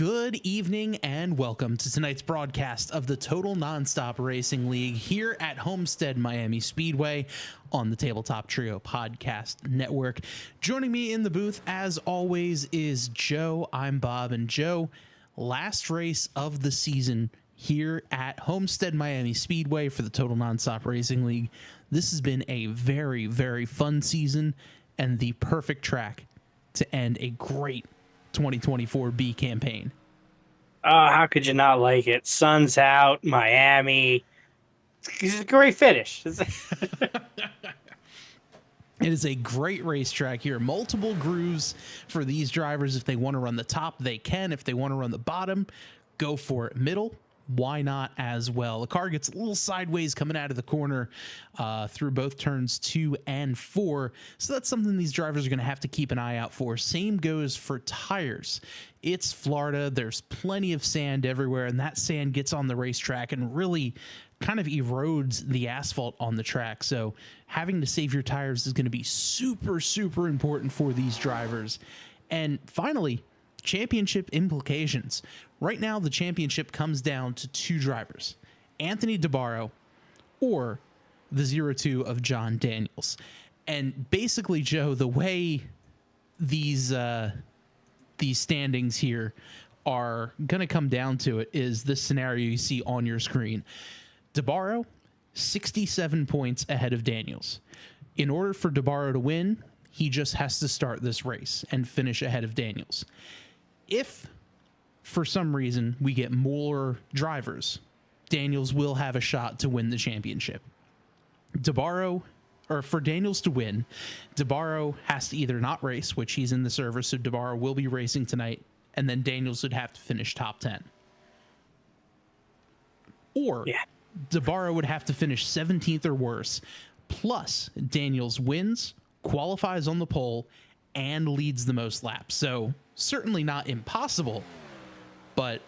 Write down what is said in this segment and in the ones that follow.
Good evening and welcome to tonight's broadcast of the Total Nonstop Racing League here at Homestead-Miami Speedway on the Tabletop Trio Podcast Network. Joining me in the booth, as always, is Joe. I'm Bob, and Joe, last race of the season here at Homestead-Miami Speedway for the Total Nonstop Racing League. This has been a very, very fun season and the perfect track to end a great 2024 B campaign. How could you not like it? Sun's out, Miami. It's a great finish. It is a great racetrack here. Multiple grooves for these drivers. If they want to run the top, they can. If they want to run the bottom, go for it. Middle, why not as well? The car gets a little sideways coming out of the corner through both turns 2 and 4. So that's something these drivers are going to have to keep an eye out for. Same goes for tires. It's Florida. There's plenty of sand everywhere, and that sand gets on the racetrack and really kind of erodes the asphalt on the track. So having to save your tires is going to be super, super important for these drivers. And finally, championship implications. Right now, the championship comes down to two drivers, Anthony DeBarro or the 0-2 of John Daniels. And basically, Joe, the way these standings here are going to come down to it is this scenario you see on your screen. DeBarro, 67 points ahead of Daniels. In order for DeBarro to win, he just has to start this race and finish ahead of Daniels. If for some reason we get more drivers, Daniels will have a shot to win the championship. DeBarro, or for Daniels to win, DeBarro has to either not race, which he's in the service, so DeBarro will be racing tonight, and then Daniels would have to finish top 10. Or DeBarro would have to finish 17th or worse, plus Daniels wins, qualifies on the pole, and leads the most laps. So certainly not impossible, but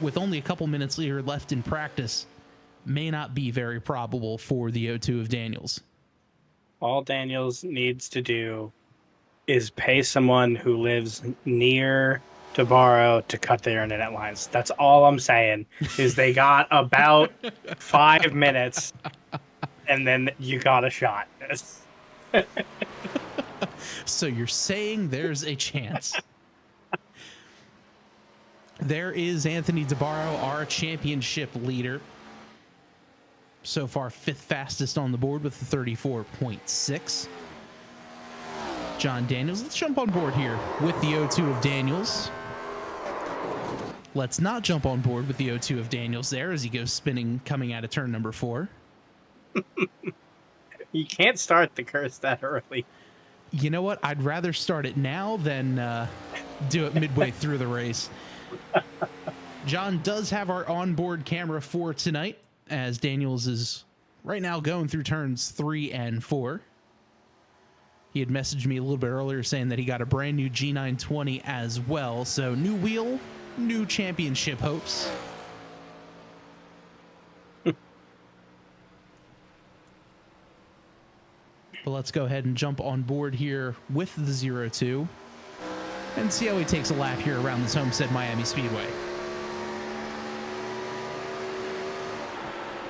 with only a couple minutes here left in practice, may not be very probable for the 0-2 of Daniels. All Daniels needs to do is pay someone who lives near DeBarro to cut their internet lines. That's all I'm saying, is they got about 5 minutes, and then you got a shot. So you're saying there's a chance. There is Anthony DeBarro, our championship leader. So far, 5th fastest on the board with a 34.6. John Daniels, let's jump on board here with the 0-2 of Daniels. Let's not jump on board with the 0-2 of Daniels there as he goes spinning coming out of turn number 4. You can't start the curse that early. You know what? I'd rather start it now than do it midway through the race. John does have our onboard camera for tonight, as Daniels is right now going through turns 3 and 4. He had messaged me a little bit earlier saying that he got a brand new G920 as well. So new wheel, new championship hopes. But let's go ahead and jump on board here with the 0-2 and see how he takes a lap here around this Homestead-Miami Speedway.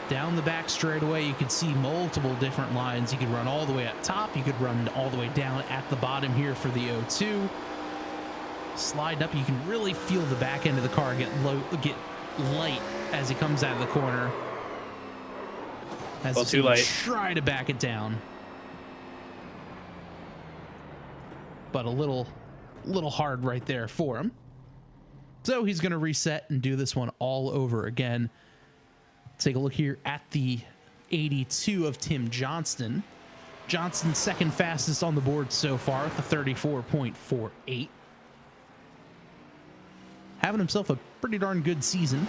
Down the back straightaway, you can see multiple different lines. You could run all the way up top. You could run all the way down at the bottom here for the 0-2. Slide up, you can really feel the back end of the car get light as he comes out of the corner. Well, too light. Try to back it down. But a little hard right there for him. So he's going to reset and do this one all over again. Take a look here at the 82 of Tim Johnston. Johnston second fastest on the board so far with a 34.48. Having himself a pretty darn good season.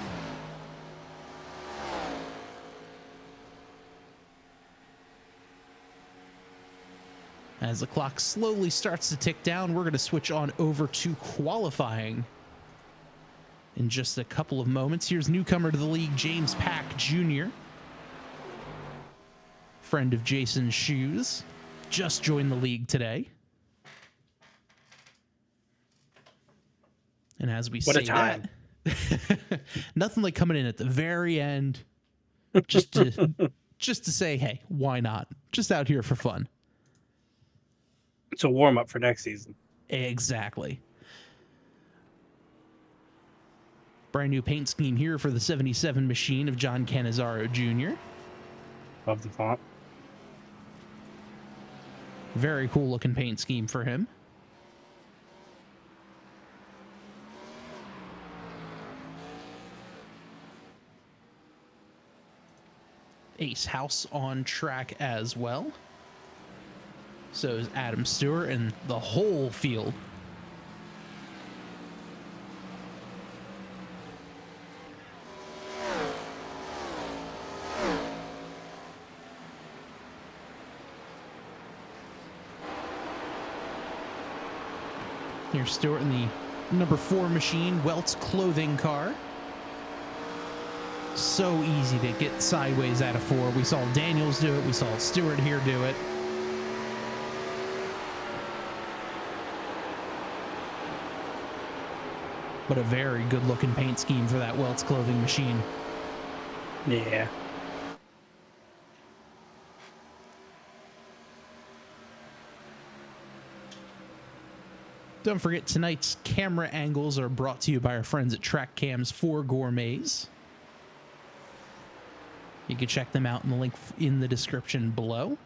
As the clock slowly starts to tick down, we're going to switch on over to qualifying in just a couple of moments. Here's newcomer to the league, James Pack Jr., friend of Jason Schue's, just joined the league today. And as we say that, Nothing like coming in at the very end just to say, hey, why not? Just out here for fun. It's a warm up for next season. Exactly. Brand new paint scheme here for the 77 machine of John Cannizzaro Jr. Love the font. Very cool looking paint scheme for him. Ace House on track as well. So is Adam Stewart and the whole field. Here's Stewart in the number 4 machine, Welt's clothing car. So easy to get sideways out of 4. We saw Daniels do it. We saw Stewart here do it. But a very good looking paint scheme for that Welt's clothing machine. Yeah. Don't forget, tonight's camera angles are brought to you by our friends at Track Cams for Gourmets. You can check them out in the link in the description below.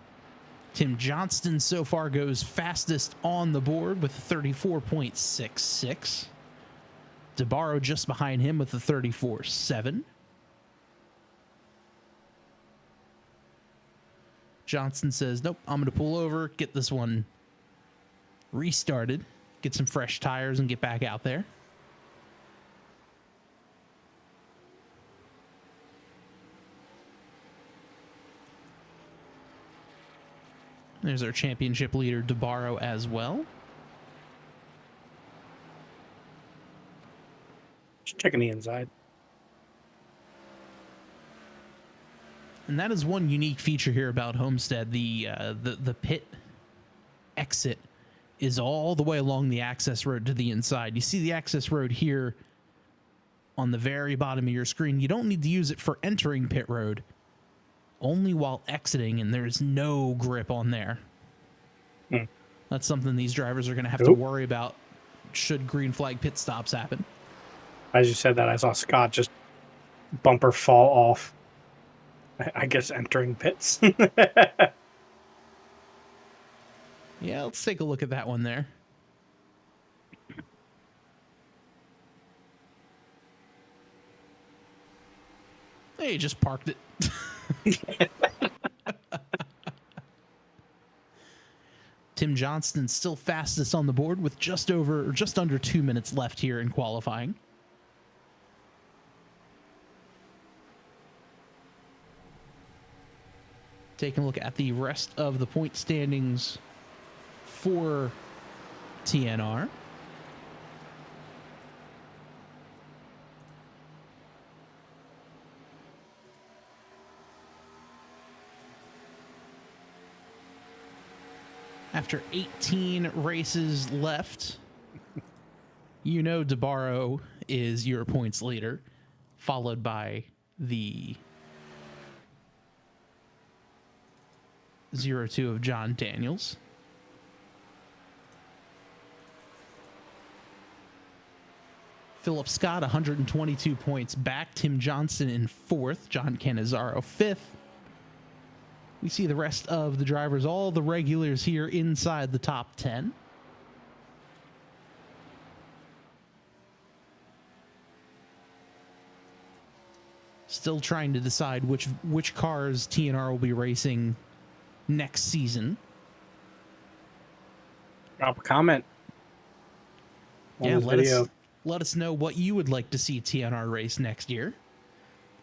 Tim Johnston so far goes fastest on the board with 34.66. DeBarro just behind him with a 34.7. Johnson says, nope, I'm going to pull over, get this one restarted, get some fresh tires, and get back out there. There's our championship leader, DeBarro, as well. Just checking the inside. And that is one unique feature here about Homestead. The pit exit is all the way along the access road to the inside. You see the access road here on the very bottom of your screen. You don't need to use it for entering pit road, only while exiting, and there's no grip on there. That's something these drivers are going to have to worry about should green flag pit stops happen. As you said that, I saw Scott just bumper fall off. I guess entering pits. Yeah, let's take a look at that one there. Hey, you just parked it. Tim Johnston still fastest on the board with just under 2 minutes left here in qualifying. Taking a look at the rest of the point standings for TNR. After 18 races left, you know DeBarro is your points leader, followed by the 0-2 of John Daniels. Philip Scott, 122 points back. Tim Johnson in 4th. John Cannizzaro 5th. We see the rest of the drivers, all the regulars here inside the top 10. Still trying to decide which cars TNR will be racing next season. Drop a comment. Yeah, let us know what you would like to see TNR race next year.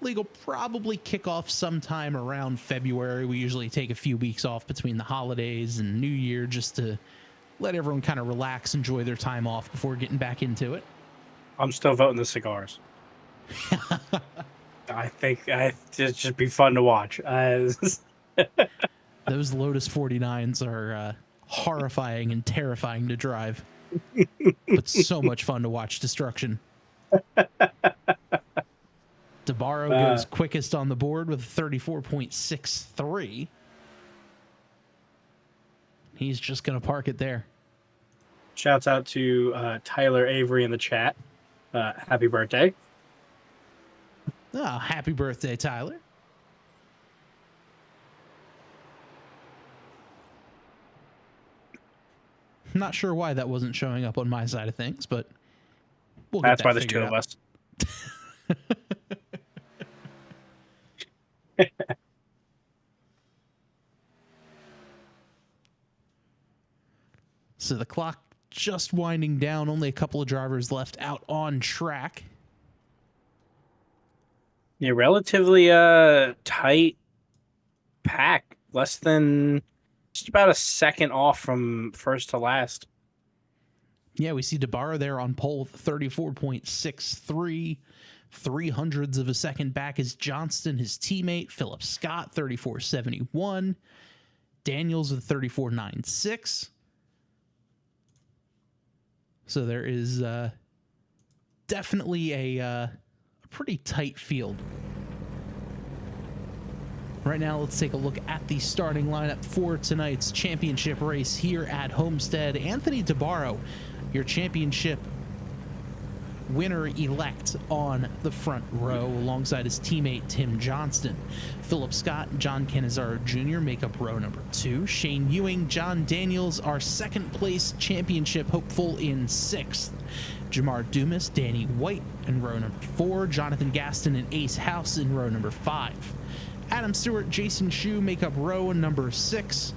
League will probably kick off sometime around February. We usually take a few weeks off between the holidays and New Year just to let everyone kind of relax, enjoy their time off before getting back into it. I'm still voting the cigars. I think it should be fun to watch. Those Lotus 49s are horrifying and terrifying to drive, but so much fun to watch destruction. DeBarro goes quickest on the board with 34.63. He's just going to park it there. Shouts out to Tyler Avery in the chat. Happy birthday. Oh, happy birthday, Tyler. I'm not sure why that wasn't showing up on my side of things, but we'll get That's that why there's figured two of out. us. So the clock just winding down, only a couple of drivers left out on track. Yeah, relatively tight pack, less than just about a second off from first to last. Yeah, we see DeBarro there on pole with 34.63. 300ths of a second back is Johnston, his teammate. Philip Scott, 34.71. Daniels with 34.96. So there is definitely a pretty tight field. Right now, let's take a look at the starting lineup for tonight's championship race here at Homestead. Anthony DeBarro, your championship winner-elect on the front row alongside his teammate Tim Johnston. Philip Scott, John Canizaro Jr. make up row number 2. Shane Ewing, John Daniels are second place championship hopeful in 6th. Jamar Dumas, Danny White in row number 4. Jonathan Gaston and Ace House in row number 5. Adam Stewart, Jason Schue make up row number 6.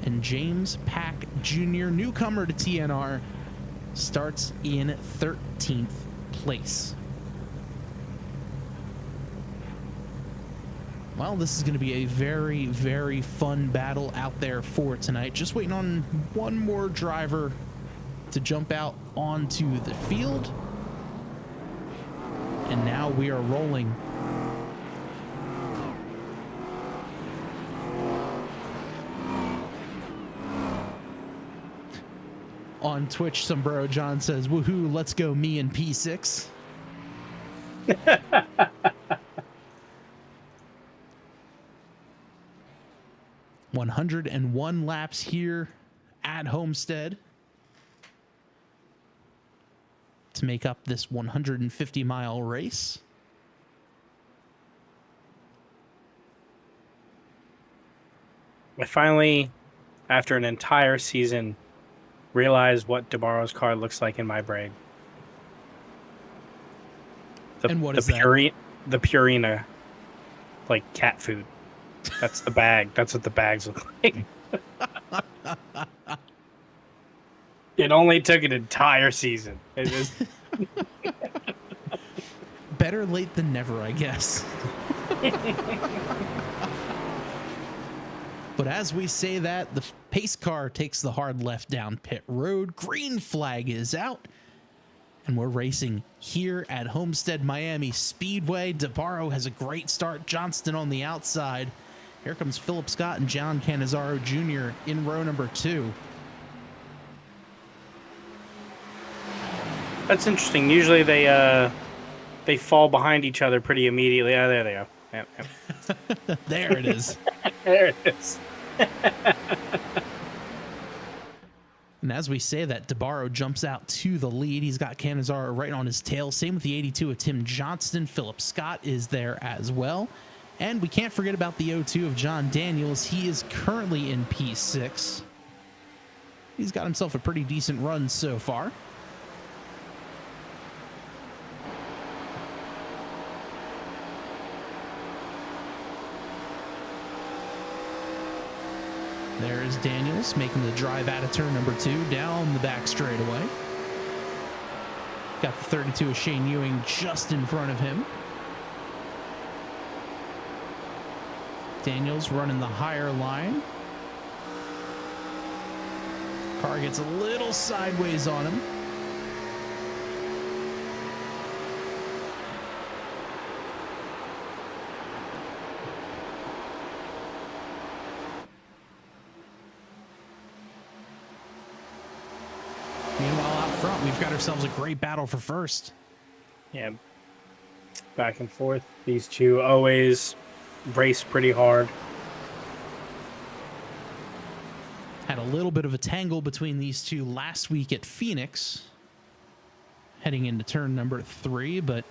And James Pack Jr., newcomer to TNR, starts in 13th place. Well, this is going to be a very, very fun battle out there for tonight. Just waiting on one more driver to jump out onto the field. And now we are rolling. On Twitch, Sombrero John says, woohoo, let's go me and P6. 101 laps here at Homestead to make up this 150-mile race. I finally, after an entire season, realize what DeBarro's car looks like in my brain. And what is that? The Purina, like cat food. That's the bag. That's what the bags look like. It only took an entire season. It is better late than never, I guess. But as we say that, the pace car takes the hard left down pit road. Green flag is out. And we're racing here at Homestead-Miami Speedway. DeBarro has a great start. Johnston on the outside. Here comes Philip Scott and John Canizaro Jr. in row number 2. That's interesting. Usually they fall behind each other pretty immediately. Oh, there they go. Yep. There it is. There it is. And as we say that, DeBarro jumps out to the lead. He's got Canizaro right on his tail. Same with the 82 of Tim Johnston. Philip Scott is there as well. And we can't forget about the 02 of John Daniels. He is currently in P6. He's got himself a pretty decent run so far. There is Daniels making the drive out of turn number 2 down the back straightaway. Got the 32 of Shane Ewing just in front of him. Daniels running the higher line. Car gets a little sideways on him. Meanwhile, out front, we've got ourselves a great battle for first. Yeah. back and forth. These two always race pretty hard. Had a little bit of a tangle between these two last week at Phoenix, heading into turn number 3, but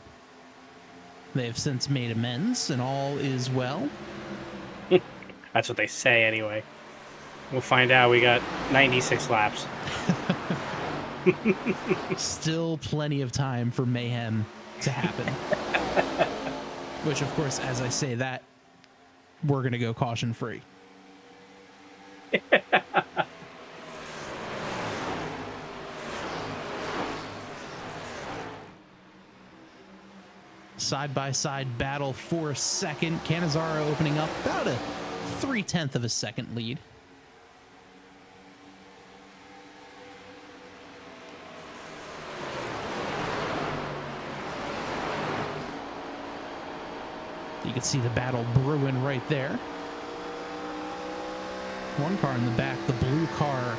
they have since made amends and all is well. That's what they say anyway. We'll find out. We got 96 laps. Still plenty of time for mayhem to happen. Which, of course, as I say that, we're going to go caution free. Side-by-side battle for second. Canizaro opening up about a 0.3 of a second lead. You can see the battle brewing right there. One car in the back, the blue car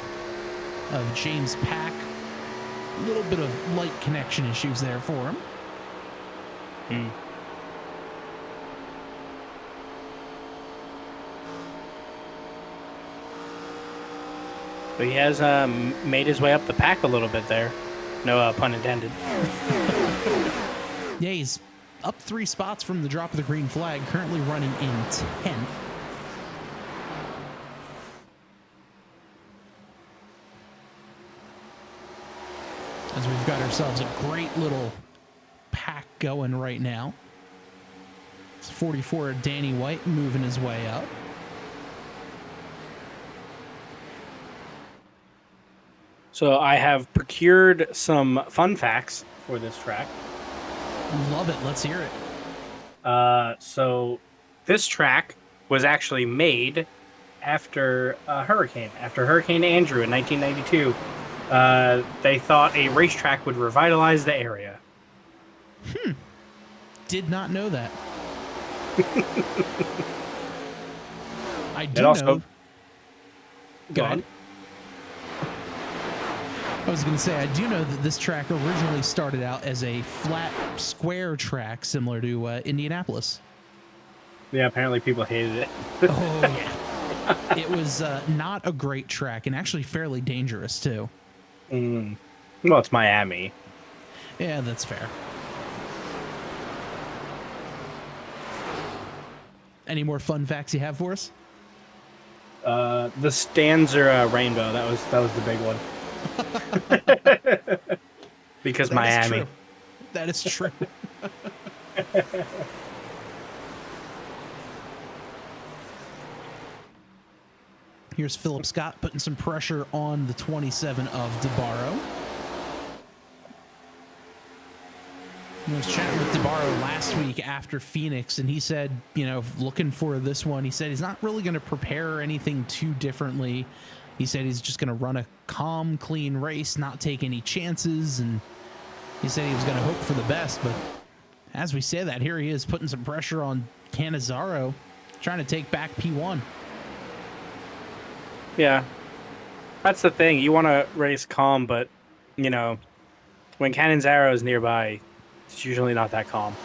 of James Pack. A little bit of light connection issues there for him. But he has made his way up the pack a little bit there. No pun intended. Yeah, he's up 3 spots from the drop of the green flag, currently running in 10th. As we've got ourselves a great little pack going right now. It's 44 Danny White moving his way up. So I have procured some fun facts for this track. Love it. Let's hear it. So this track was actually made after a hurricane. After Hurricane Andrew in 1992, they thought a racetrack would revitalize the area. Did not know that. I do know. Go ahead. I was going to say, I do know that this track originally started out as a flat square track similar to Indianapolis. Yeah, apparently people hated it. Oh, yeah. It was not a great track and actually fairly dangerous, too. Well, it's Miami. Yeah, that's fair. Any more fun facts you have for us? The stands are rainbow. That was the big one. Because Miami. That is true. Here's Philip Scott putting some pressure on the 27 of DeBarro. I was chatting with DeBarro last week after Phoenix, and he said, looking for this one, he said he's not really going to prepare anything too differently. He said he's just going to run a calm, clean race, not take any chances, and he said he was going to hope for the best, but as we say that, here he is putting some pressure on Canizaro, trying to take back P1. Yeah. That's the thing. You want to race calm, but, when Canizaro is nearby, it's usually not that calm.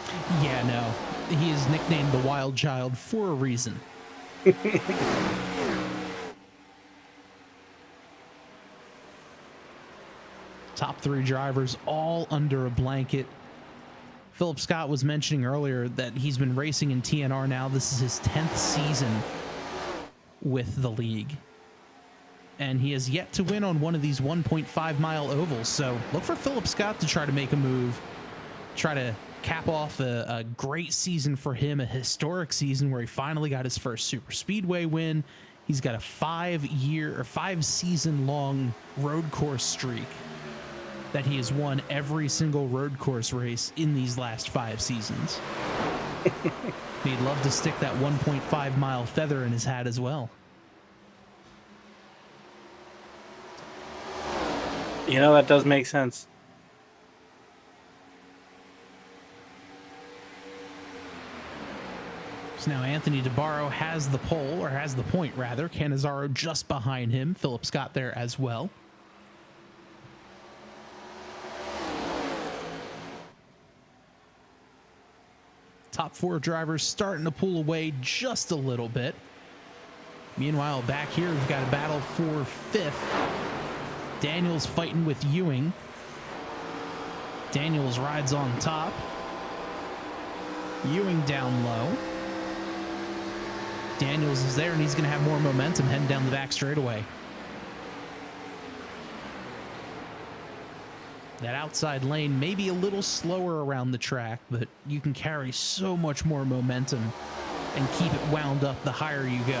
Yeah, no. He is nicknamed the Wild Child for a reason. Top 3 drivers all under a blanket. Philip Scott was mentioning earlier that he's been racing in TNR now. This is his 10th season with the league. And he has yet to win on one of these 1.5 mile ovals. So look for Philip Scott to try to make a move, try to cap off a great season for him, a historic season where he finally got his first super speedway win. He's got a 5 season long road course streak that he has won every single road course race in these last 5 seasons. He'd love to stick that 1.5 mile feather in his hat as well. That does make sense. So now Anthony DeBarro has the pole, or has the point rather. Canizaro just behind him. Philip Scott there as well. top 4 drivers starting to pull away just a little bit. Meanwhile, back here, we've got a battle for 5th. Daniels fighting with Ewing. Daniels rides on top. Ewing down low. Daniels is there, and he's going to have more momentum heading down the back straightaway. That outside lane may be a little slower around the track, but you can carry so much more momentum and keep it wound up the higher you go.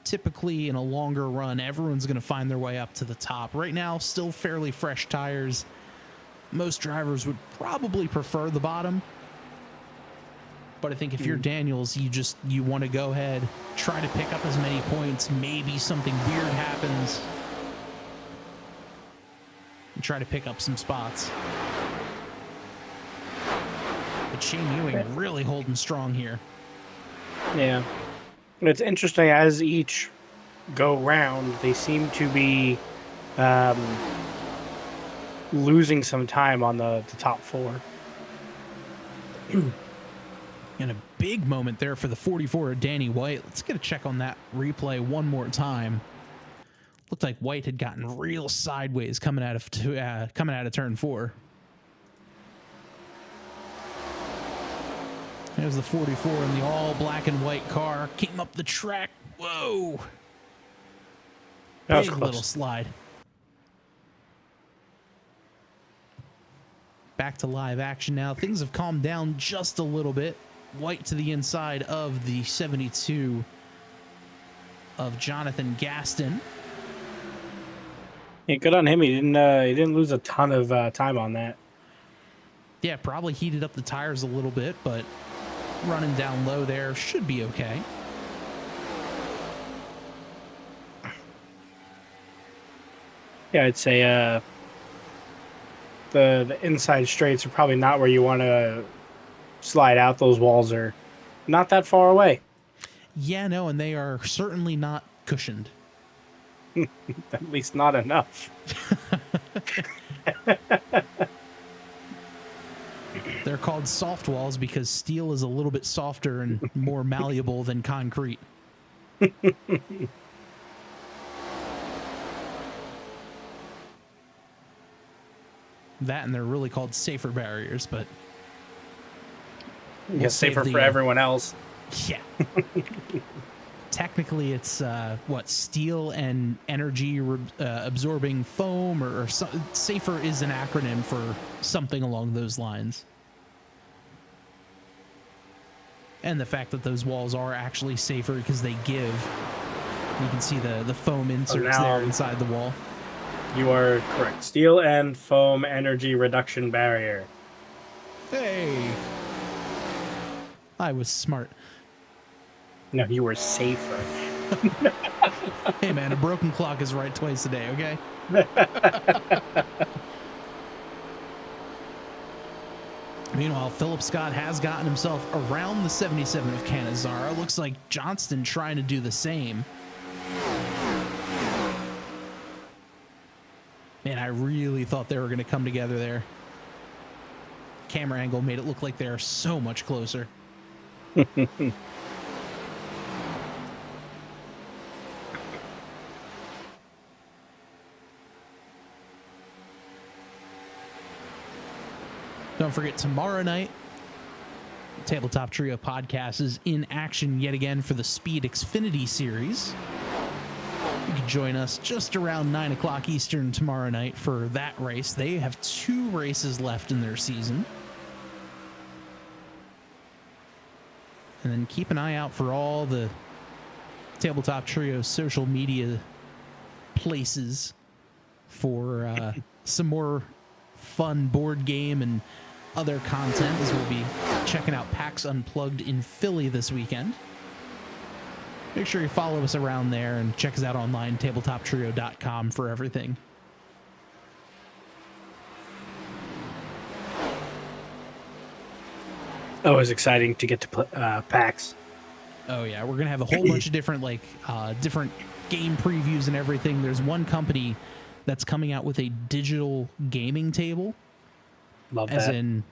Typically, in a longer run, everyone's going to find their way up to the top. Right now, still fairly fresh tires. Most drivers would probably prefer the bottom. But I think if you're Daniels, you want to go ahead, try to pick up as many points. Maybe something weird happens. And try to pick up some spots. But Shane Ewing really holding strong here. Yeah. It's interesting, as each go round, they seem to be losing some time on the top 4. And a big moment there for the 44 of Danny White. Let's get a check on that replay one more time. Looked like White had gotten real sideways coming out of turn 4. There's the 44 in the all black and white car. Came up the track. Whoa. That was big close. Little slide. Back to live action now. Things have calmed down just a little bit. White to the inside of the 72 of Jonathan Gaston. Yeah, good on him. He didn't lose a ton of time on that. Yeah, probably heated up the tires a little bit, but running down low there should be okay. Yeah, I'd say the inside straights are probably not where you want to slide out. Those walls are not that far away. Yeah, no, and they are certainly not cushioned. At least not enough. They're called soft walls because steel is a little bit softer and more malleable than concrete. That, and they're really called safer barriers, but Yeah, safer for everyone else. Yeah. Technically, it's steel and energy absorbing foam, or safer is an acronym for something along those lines. And the fact that those walls are actually safer because they give. You can see the foam inserts there inside the wall. You are correct. Steel and foam energy reduction barrier. Hey! I was smart. No, you were safer. Hey man, a broken clock is right twice a day, okay? Meanwhile, Philip Scott has gotten himself around the 77 of Canizara. Looks like Johnston trying to do the same. Man, I really thought they were going to come together there. Camera angle made it look like they're so much closer. Don't forget, tomorrow night, Tabletop Trio Podcast is in action yet again for the Speed Xfinity Series. You can join us just around 9 o'clock Eastern tomorrow night for that race. They have 2 races left in their season. And then keep an eye out for all the Tabletop Trio social media places for some more fun board game and other content, as we'll be checking out PAX Unplugged in Philly this weekend. Make sure you follow us around there and check us out online, tabletoptrio.com, for everything. Always exciting to get to PAX. Oh yeah, we're gonna have a whole bunch of different different game previews and everything. There's one company that's coming out with a digital gaming table. Love that. As in,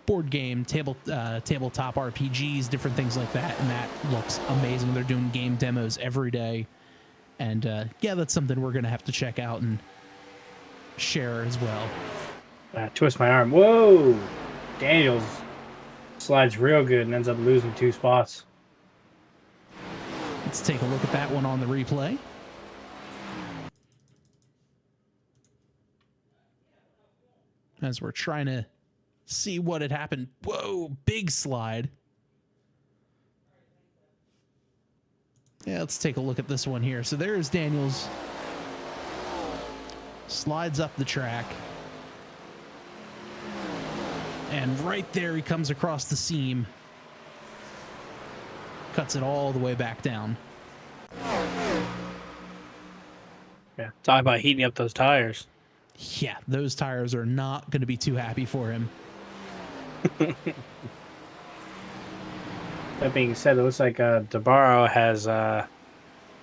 board game, tabletop RPGs, different things like that, and that looks amazing. They're doing game demos every day, and yeah, that's something we're gonna have to check out and share as well. Twist my arm. Whoa! Daniels slides real good and ends up losing 2 spots. Let's take a look at that one on the replay. As we're trying to see what had happened. Whoa, big slide. Yeah, let's take a look at this one here. So there's Daniels. Slides up the track. And right there, he comes across the seam. Cuts it all the way back down. Yeah, talk about heating up those tires. Yeah, those tires are not going to be too happy for him. That being said, it looks like DeBarro has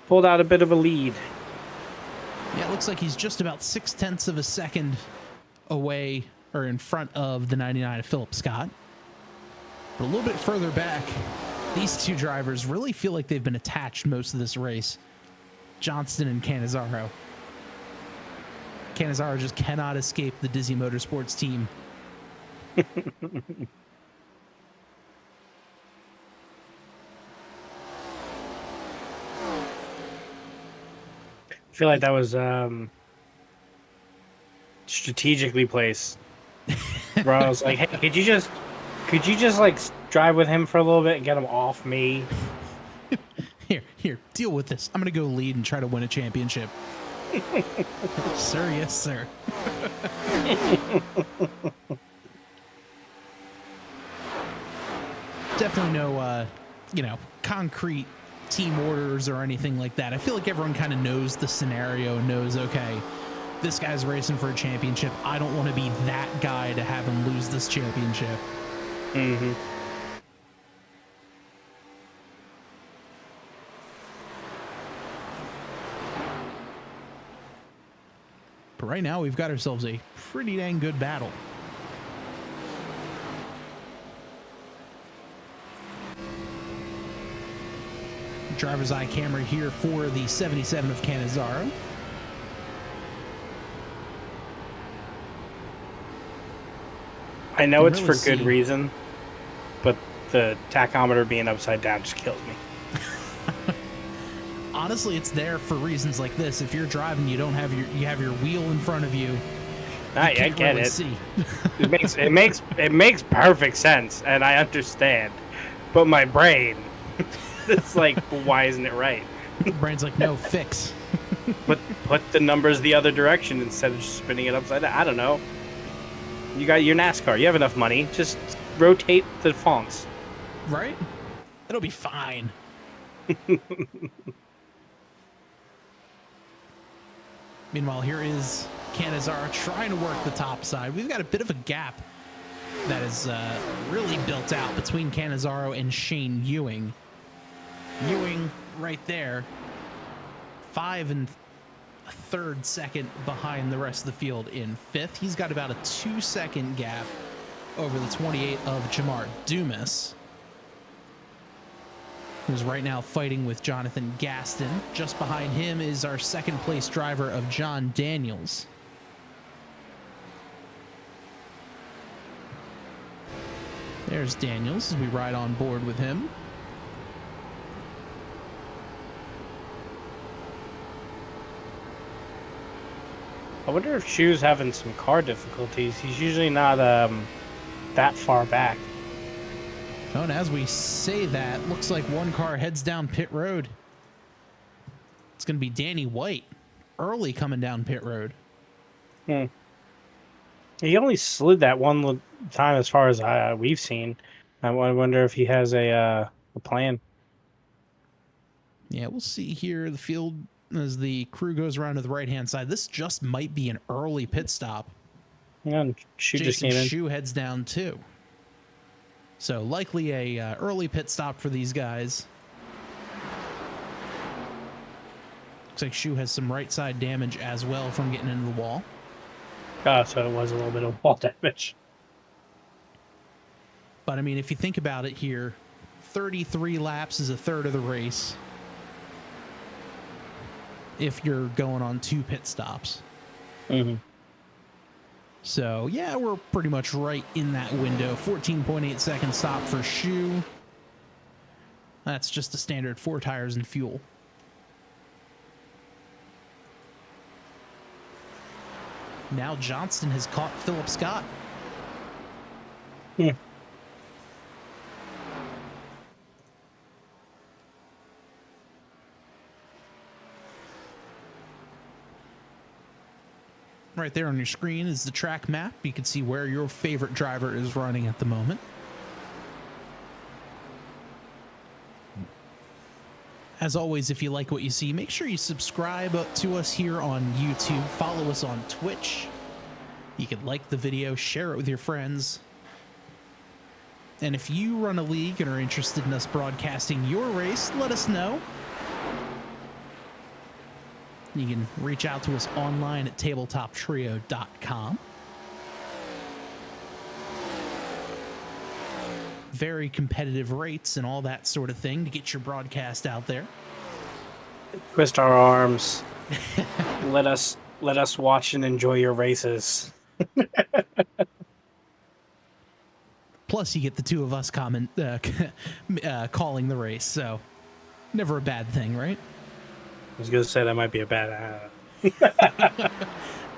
pulled out a bit of a lead. Yeah, it looks like he's just about 0.6 of a second away or in front of the 99 of Philip Scott. But a little bit further back, these two drivers really feel like they've been attached most of this race. Johnston and Cannizzaro. Cannizzaro just cannot escape the Dizzy Motorsports team. I feel like that was strategically placed. Bro, I was like, hey, could you just like drive with him for a little bit and get him off me? Here, deal with this. I'm gonna go lead and try to win a championship. Sir, yes, sir. Definitely no, concrete team orders or anything like that. I feel like everyone kind of knows the scenario and knows, okay, this guy's racing for a championship. I don't want to be that guy to have him lose this championship. Mm-hmm. But right now, we've got ourselves a pretty dang good battle. Driver's eye camera here for the 77 of Cannizzaro. I know it's for good reason, but the tachometer being upside down just kills me. Honestly, it's there for reasons like this. If you're driving, you don't have your wheel in front of you. I get really it. See. it makes perfect sense, and I understand. But my brain, it's like, why isn't it right? Brain's like, no, fix. Put the numbers the other direction instead of just spinning it upside down. I don't know. You got your NASCAR. You have enough money. Just rotate the fonts. Right? It'll be fine. Meanwhile, here is Cannizzaro trying to work the top side. We've got a bit of a gap that is really built out between Cannizzaro and Shane Ewing. Ewing right there, 5 1/3 second behind the rest of the field in 5th. He's got about a 2-second gap over the 28 of Jamar Dumas, who's right now fighting with Jonathan Gaston. Just behind him is our 2nd place driver of John Daniels. There's Daniels as we ride on board with him. I wonder if Schue's having some car difficulties. He's usually not that far back. Oh, and as we say that, looks like one car heads down pit road. It's going to be Danny White, early coming down pit road. He only slid that one time as far as we've seen. I wonder if he has a plan. Yeah, we'll see here the field as the crew goes around to the right-hand side. This just might be an early pit stop. Yeah, and Schue just came in. Schue heads down too. So likely a early pit stop for these guys. Looks like Schue has some right side damage as well from getting into the wall. So it was a little bit of wall damage. But I mean, if you think about it here, 33 laps is a third of the race if you're going on 2 pit stops. Mm-hmm. So, yeah, we're pretty much right in that window. 14.8 second stop for Schue. That's just a standard 4 tires and fuel. Now Johnston has caught Philip Scott. Hmm. Right there on your screen is the track map. You can see where your favorite driver is running at the moment. As always, if you like what you see, make sure you subscribe to us here on YouTube. Follow us on Twitch. You can like the video, share it with your friends. And if you run a league and are interested in us broadcasting your race, let us know. You can reach out to us online at tabletoptrio.com. Very competitive rates and all that sort of thing to get your broadcast out there. Twist our arms. let us watch and enjoy your races. Plus, you get the two of us calling the race, so never a bad thing, right? I was gonna say that might be a bad.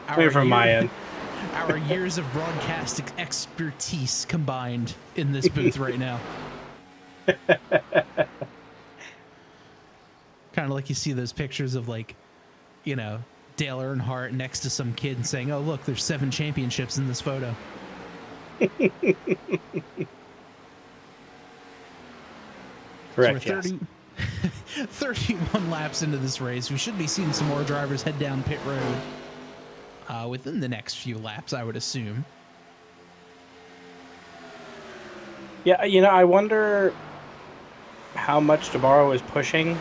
From my end. Our years of broadcast expertise combined in this booth right now. Kind of like you see those pictures of, like, you know, Dale Earnhardt next to some kid and saying, "Oh, look, there's 7 championships in this photo." Correct. So we're Yes. 31 laps into this race. We should be seeing some more drivers head down pit road within the next few laps, I would assume. Yeah, you know, I wonder how much DeBarro is pushing.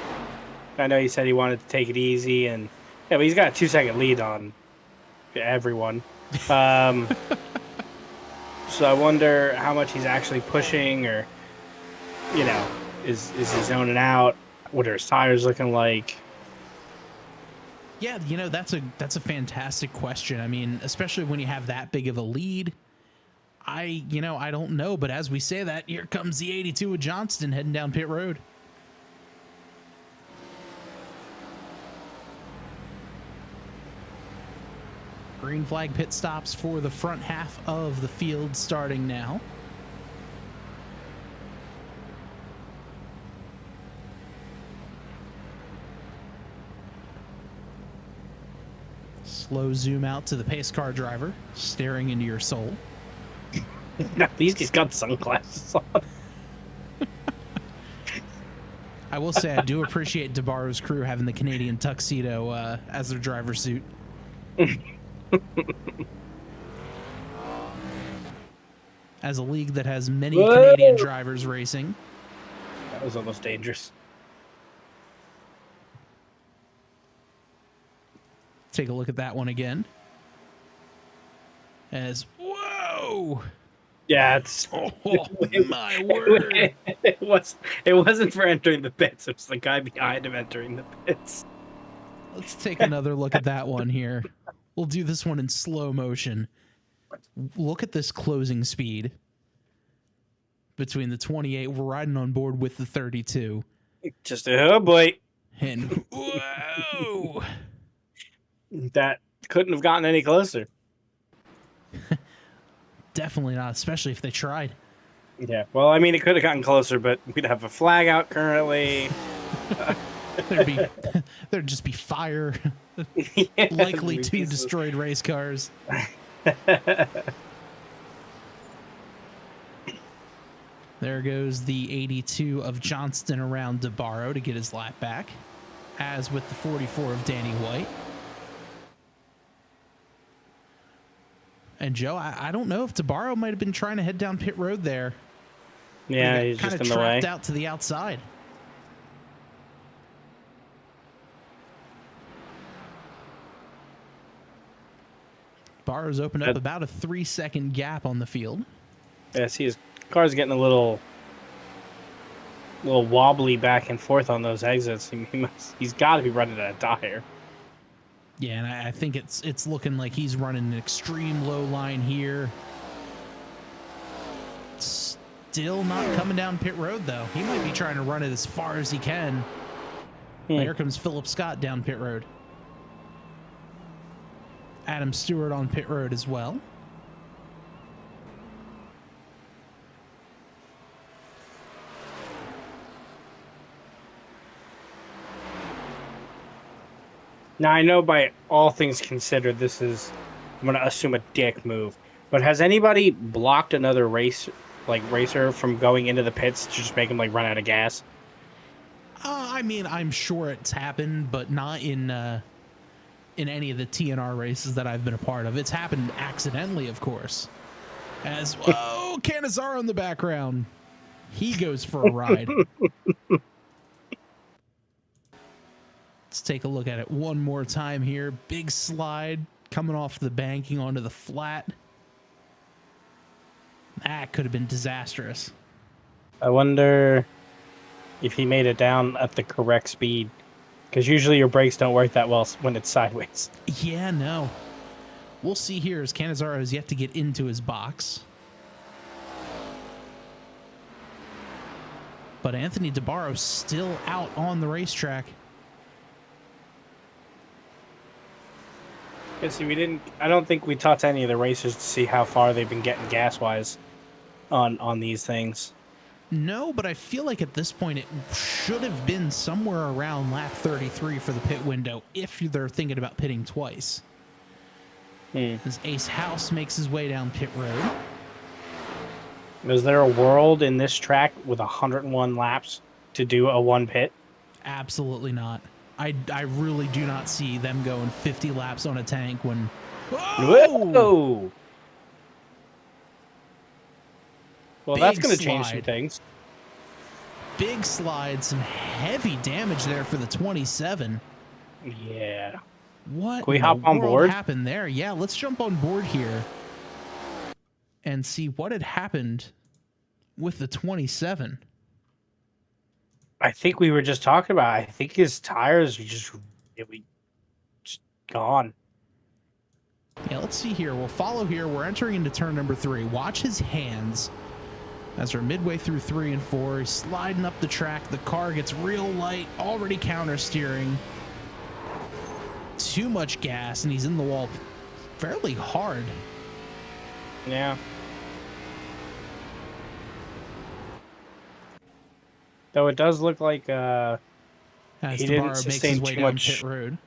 I know he said he wanted to take it easy, and yeah, but he's got a 2-second lead on everyone. So I wonder how much he's actually pushing, or, you know, is he zoning out? What are his tires looking like? Yeah, you know, that's a fantastic question. I mean, especially when you have that big of a lead. I don't know, but as we say that, here comes the 82 of Johnston heading down pit road. Green flag pit stops for the front half of the field starting now. Slow zoom out to the pace car driver, staring into your soul. At least he's got sunglasses on. I will say I do appreciate DeBarro's crew having the Canadian tuxedo as their driver suit. As a league that has many Canadian drivers racing. That was almost dangerous. Take a look at that one again. As, whoa! Yeah, it's Oh, my word. It wasn't for entering the pits. It was the guy behind him entering the pits. Let's take another look at that one here. We'll do this one in slow motion. Look at this closing speed between the 28. We're riding on board with the 32. Just oh boy. And whoa! That couldn't have gotten any closer. Definitely not, especially if they tried. Yeah, well, I mean, it could have gotten closer, but we'd have a flag out currently. There'd just be fire. Yeah, Likely 2 destroyed race cars. There goes the 82 of Johnston around DeBarro to get his lap back, as with the 44 of Danny White. And Joe, I don't know if DeBarro might have been trying to head down pit road there. Yeah, he's just in the way. Kind of trapped out to the outside. Barro's opened up about a 3-second gap on the field. Yes, he is Car's getting a little wobbly back and forth on those exits. He's got to be running out of tire. Yeah, and I think it's looking like he's running an extreme low line here. Still not coming down pit road, though. He might be trying to run it as far as he can. Here comes Philip Scott down pit road. Adam Stewart on pit road as well. Now, I know by all things considered, this is, I'm going to assume, a dick move. But has anybody blocked another racer from going into the pits to just make him run out of gas? I mean, I'm sure it's happened, but not in any of the TNR races that I've been a part of. It's happened accidentally, of course. As, whoa, Canizaro in the background. He goes for a ride. Let's take a look at it one more time here. Big slide coming off the banking onto the flat. That could have been disastrous. I wonder if he made it down at the correct speed, because usually your brakes don't work that well when it's sideways. Yeah, no. We'll see here as Canizaro has yet to get into his box. But Anthony DeBarro still out on the racetrack. Yeah, see, I don't think we talked to any of the racers to see how far they've been getting gas-wise on these things. No, but I feel like at this point it should have been somewhere around lap 33 for the pit window if they're thinking about pitting twice. As Ace House makes his way down pit road. Is there a world in this track with 101 laps to do a one pit? Absolutely not. I really do not see them going 50 laps on a tank when... Whoa! Well, Big that's going to change slide. some things. Big slide, some heavy damage there for the 27. Yeah. What Can we in hop the on world board? happened there? Yeah, let's jump on board here and see what had happened with the 27. I think we were just talking about it. I think his tires are just gone. Yeah, let's see here. We'll follow here. We're entering into turn number 3. Watch his hands as we're midway through 3 and 4. He's sliding up the track. The car gets real light, already counter steering. Too much gas, and he's in the wall fairly hard. Yeah. Though it does look like As he didn't DeBarro makes his sustain way too down much. pit road.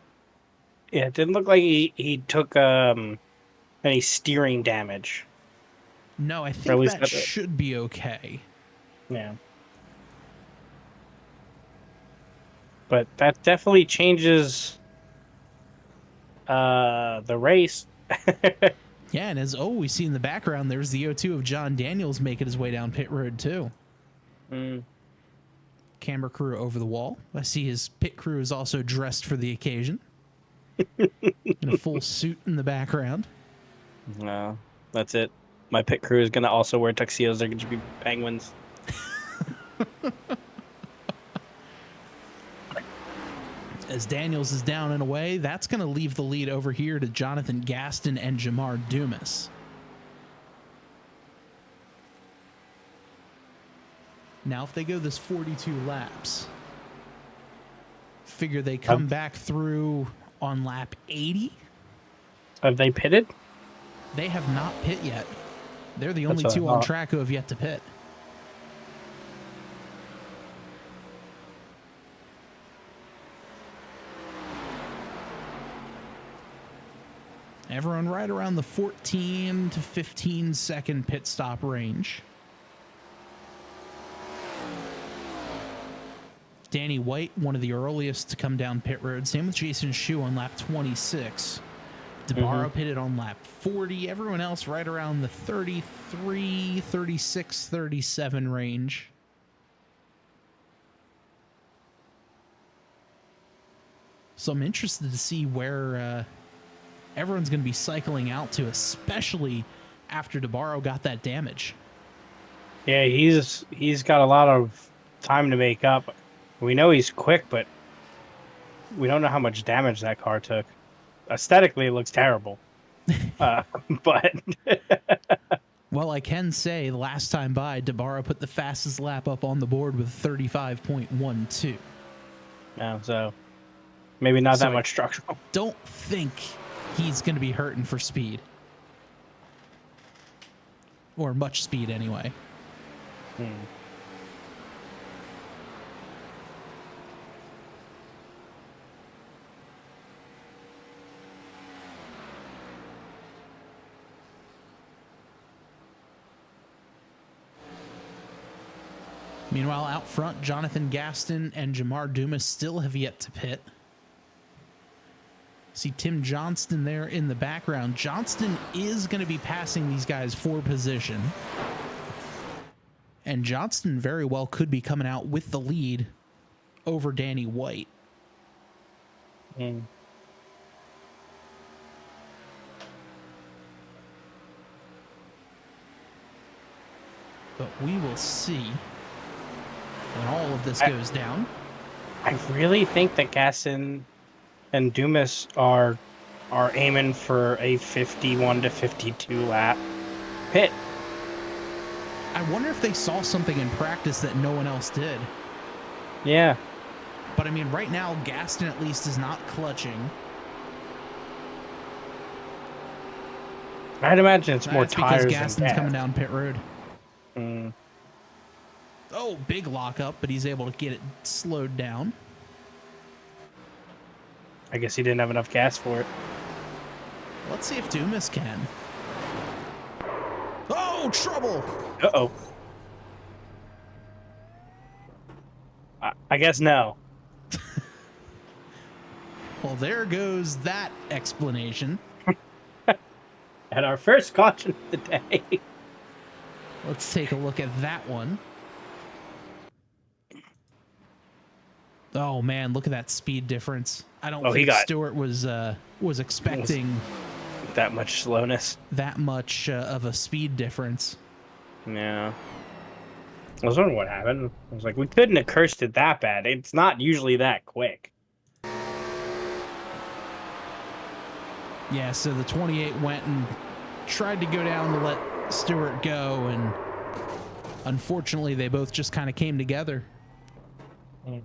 Yeah, it didn't look like he took any steering damage. No, I Or at think least that should be okay. Yeah. But that definitely changes the race. Yeah, and as we see in the background, there's the O2 of John Daniels making his way down pit road too. Camera crew over the wall. I see his pit crew is also dressed for the occasion. In a full suit in the background. No, that's it. My pit crew is going to also wear tuxedos. They're going to be penguins. As Daniels is down and away, that's going to leave the lead over here to Jonathan Gaston and Jamar Dumas. Now, if they go this 42 laps, figure they come back through on lap 80. Have they pitted? They have not pit yet. They're the only That's two on track who have yet to pit. Everyone right around the 14 to 15 second pit stop range. Danny White, one of the earliest to come down pit road. Same with Jason Schue on lap 26. DeBarro pitted on lap 40. Everyone else right around the 33, 36, 37 range. So I'm interested to see where everyone's going to be cycling out to, especially after DeBarro got that damage. Yeah, he's got a lot of time to make up. We know he's quick, but we don't know how much damage that car took. Aesthetically, it looks terrible. Uh, but Well, I can say last time by, Dabara put the fastest lap up on the board with 35.12. yeah, so maybe not So that I much structural. don't think he's going to be hurting for speed. Or much speed, anyway. Hmm. Meanwhile, out front, Jonathan Gaston and Jamar Dumas still have yet to pit. See Tim Johnston there in the background. Johnston is going to be passing these guys for position. And Johnston very well could be coming out with the lead over Danny White. Hmm. But we will see when all of this goes down. I really think that Gasson and Dumas are aiming for a 51 to 52 lap pit. I wonder if they saw something in practice that no one else did. Yeah. But I mean, right now, Gaston at least is not clutching. I'd imagine it's more That's because tires Gaston's than gas. coming down pit road. Mm. Oh, big lockup, but he's able to get it slowed down. I guess he didn't have enough gas for it. Let's see if Dumas can. Oh, trouble! Uh-oh. I guess no. Well, there goes that explanation. And our first caution of the day. Let's take a look at that one. Oh man, look at that speed difference. I don't think Stewart was expecting that much slowness. That much of a speed difference. Yeah. I was wondering what happened. I was like, we couldn't have cursed it that bad. It's not usually that quick. Yeah, so the 28 went and tried to go down to let Stewart go, and unfortunately they both just kind of came together. And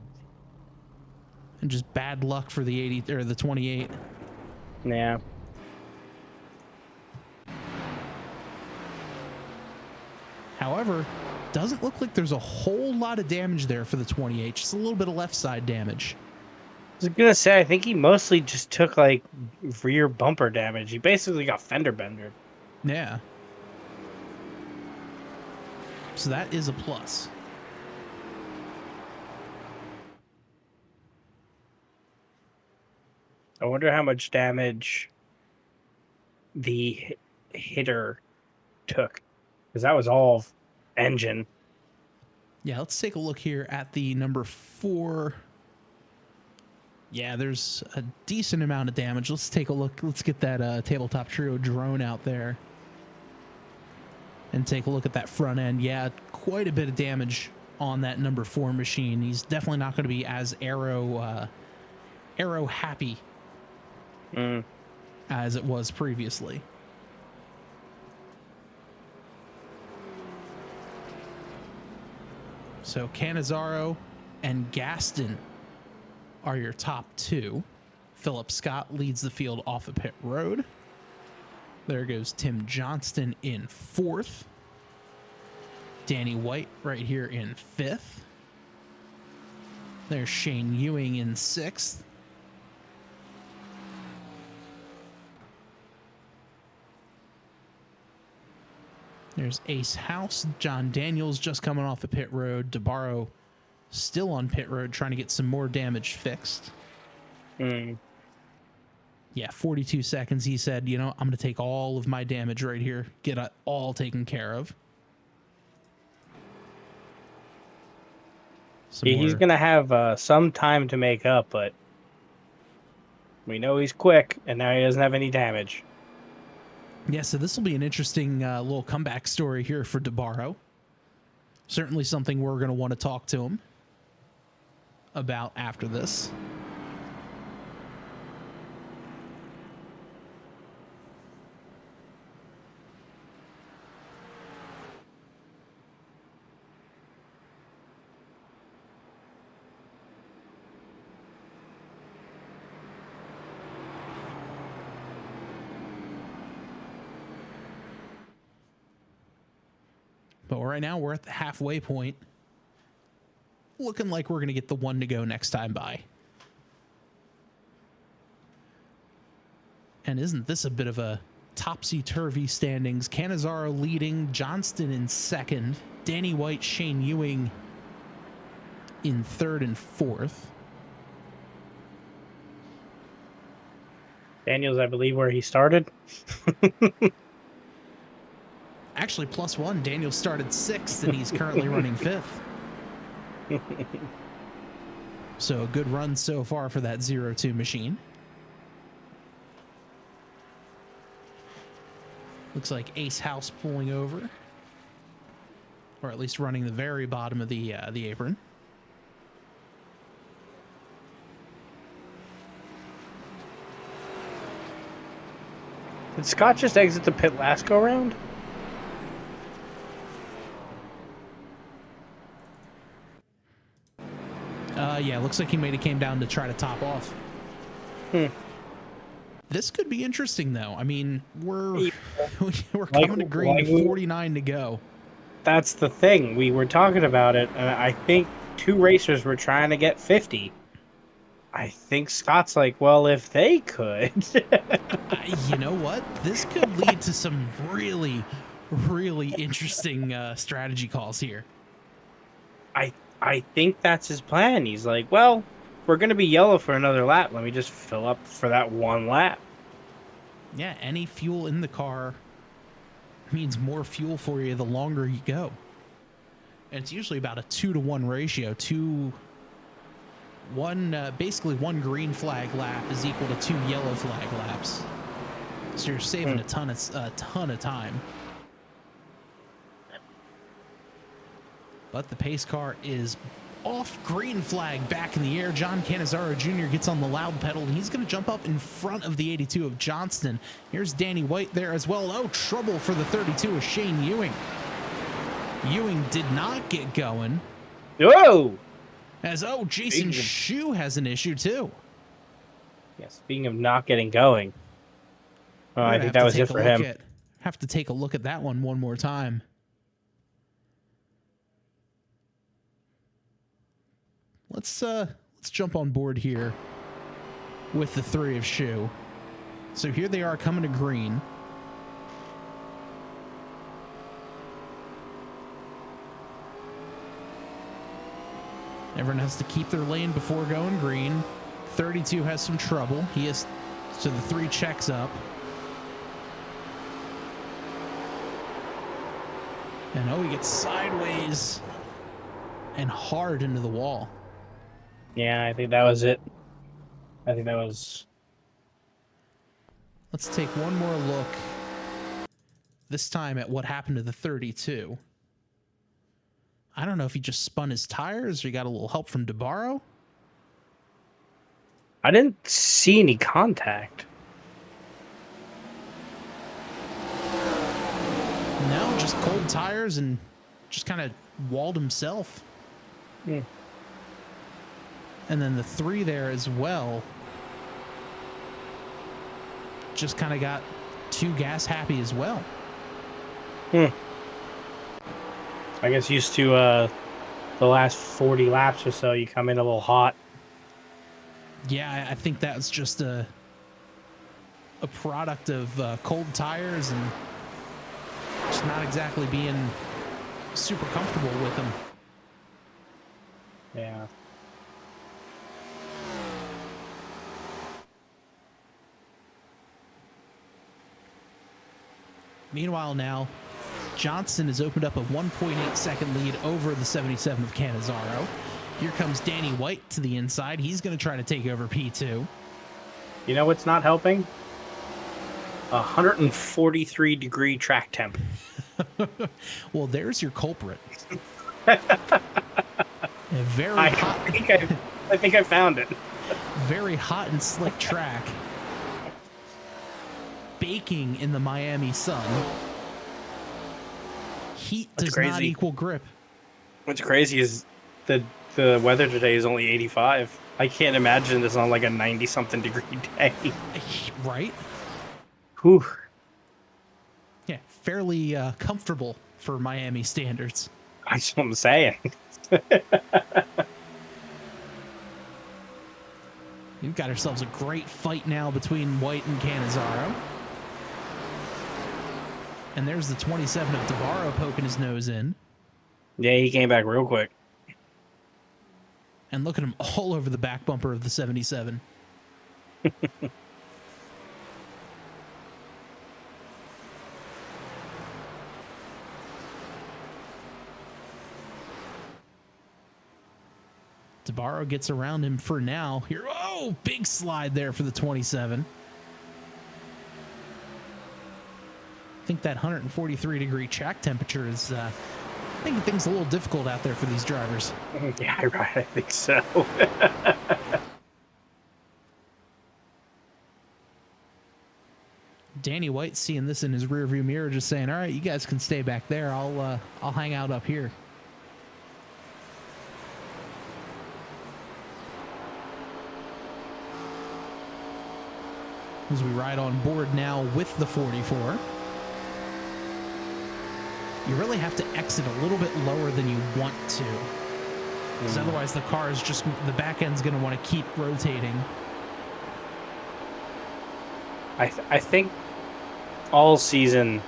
just bad luck for the 80 or the 28. Yeah. However, doesn't look like there's a whole lot of damage there for the 28. Just a little bit of left side damage. I was gonna say, I think he mostly just took like rear bumper damage. He basically got fender bender. Yeah. So that is a plus. I wonder how much damage the hitter took, because that was all engine. Yeah, let's take a look here at the number 4. Yeah, there's a decent amount of damage. Let's take a look. Let's get that Tabletop Trio drone out there and take a look at that front end. Yeah, quite a bit of damage on that number 4 machine. He's definitely not going to be as aero happy as it was previously. So Cannizzaro and Gaston are your top 2. Philip Scott leads the field off of pit road. There goes Tim Johnston in 4th. Danny White right here in 5th. There's Shane Ewing in 6th. There's Ace House. John Daniels just coming off the pit road. DeBarro still on pit road trying to get some more damage fixed. Yeah, 42 seconds. He said, you know, I'm going to take all of my damage right here. Get it all taken care of. He's going to have some time to make up, but we know he's quick, and now he doesn't have any damage. Yeah, so this will be an interesting little comeback story here for DeBarro. Certainly something we're going to want to talk to him about after this. But right now we're at the halfway point. Looking like we're going to get the one to go next time by. And isn't this a bit of a topsy-turvy standings? Canizaro leading, Johnston in second, Danny White, Shane Ewing in third and fourth. Daniels, I believe, where he started. Actually, +1. Daniel started sixth, and he's currently running fifth. So a good run so far for that 0-2 machine. Looks like Ace House pulling over, or at least running the very bottom of the apron. Did Scott just exit the pit last go round? Yeah, looks like he maybe came down to try to top off. This could be interesting, though. I mean, we're coming to green, 49 to go. That's the thing. We were talking about it, and I think two racers were trying to get 50. I think Scott's like, well, if they could. You know what? This could lead to some really, really interesting strategy calls here. I think that's his plan. He's like, well, we're going to be yellow for another lap. Let me just fill up for that one lap. Yeah, any fuel in the car means more fuel for you the longer you go. And it's usually about a 2-to-1 ratio. Basically one green flag lap is equal to 2 yellow flag laps. So you're saving a ton of time. But the pace car is off. Green flag back in the air. John Canizaro Jr. gets on the loud pedal, and he's going to jump up in front of the 82 of Johnston. Here's Danny White there as well. Oh, trouble for the 32 of Shane Ewing. Ewing did not get going. Whoa! Jason Schue has an issue too. Yeah, speaking of not getting going. I think that was it for him. Have to take a look at that one more time. Let's jump on board here with the 3 of Schue. So here they are coming to green. Everyone has to keep their lane before going green. 32 has some trouble. So the 3 checks up. And he gets sideways and hard into the wall. Yeah, I think that was it. I think that was... Let's take one more look, this time at what happened to the 32. I don't know if he just spun his tires or he got a little help from DeBarro. I didn't see any contact. No, just cold tires and just kind of walled himself. Yeah. And then the 3 there as well just kind of got too gas happy as well. I guess used to the last 40 laps or so, you come in a little hot. Yeah, I think that's just a product of cold tires and just not exactly being super comfortable with them. Yeah. Meanwhile now, Johnson has opened up a 1.8 second lead over the 77 of Canizaro. Here comes Danny White to the inside. He's going to try to take over P2. You know what's not helping? 143-degree track temp. Well, there's your culprit. A very I hot, think I found it. very hot and slick track. Baking in the Miami sun. Heat What's does crazy? not equal grip. What's crazy is the weather today is only 85. I can't imagine this on like a 90-something degree day. Right? Whew. Yeah, fairly comfortable for Miami standards. That's what I'm saying. We've got ourselves a great fight now between White and Canizaro. And there's the 27 of Debarro poking his nose in. Yeah, he came back real quick. And look at him all over the back bumper of the 77. Debarro gets around him for now. Here, oh, big slide there for the 27. I think that 143-degree track temperature is making things a little difficult out there for these drivers. Yeah, right. I think so. Danny White seeing this in his rearview mirror, just saying, "All right, you guys can stay back there. I'll hang out up here." As we ride on board now with the 44. You really have to exit a little bit lower than you want to. Because otherwise the car is just, the back end's going to want to keep rotating. I think all season,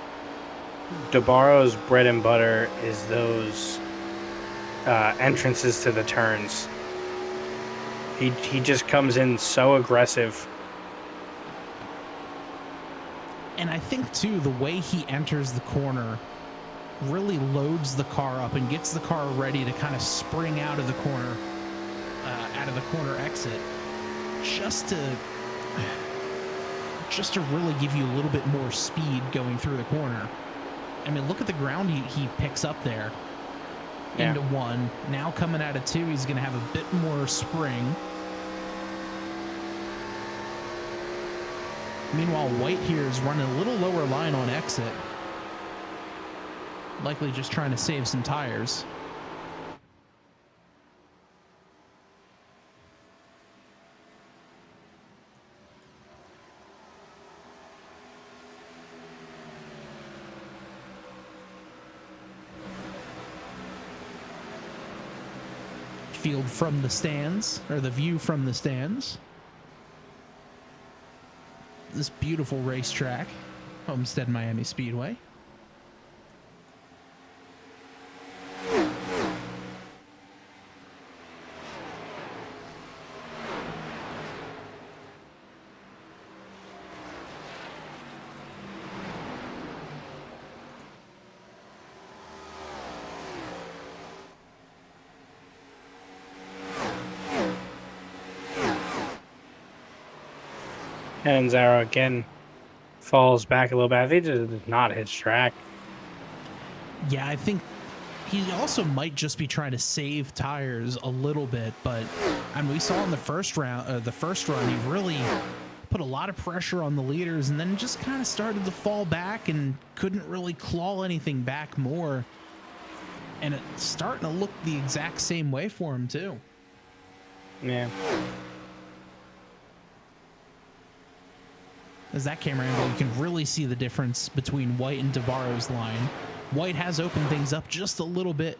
Debarro's bread and butter is those entrances to the turns. He just comes in so aggressive. And I think, too, the way he enters the corner really loads the car up and gets the car ready to kind of spring out of the corner exit, just to really give you a little bit more speed going through the corner. I mean, look at the ground he picks up there. Yeah. Into one. Now coming out of two, he's going to have a bit more spring. Meanwhile, White here is running a little lower line on exit. Likely just trying to save some tires. Field from the stands, or the view from the stands. This beautiful racetrack, Homestead-Miami Speedway. And Zara again falls back a little bit. I think it is not his track. Yeah, I think he also might just be trying to save tires a little bit, but I mean, we saw in the first run, he really put a lot of pressure on the leaders and then just kind of started to fall back and couldn't really claw anything back more. And it's starting to look the exact same way for him too. Yeah. As that camera angle, you can really see the difference between White and Debarro's line. White has opened things up just a little bit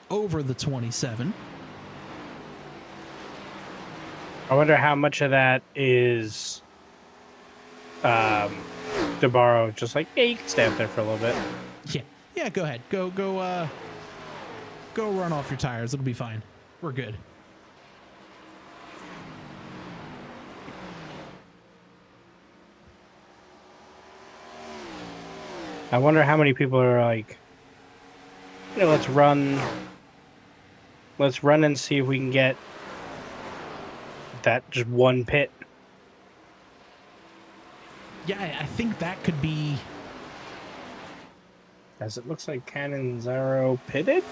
over the 27. I wonder how much of that is Debarro just like, yeah, you can stay up there for a little bit. Yeah, go ahead. Go run off your tires. It'll be fine. We're good. I wonder how many people are like, you know, let's run and see if we can get that just one pit. Yeah, I think that could be As it looks like Cannon Zero pitted.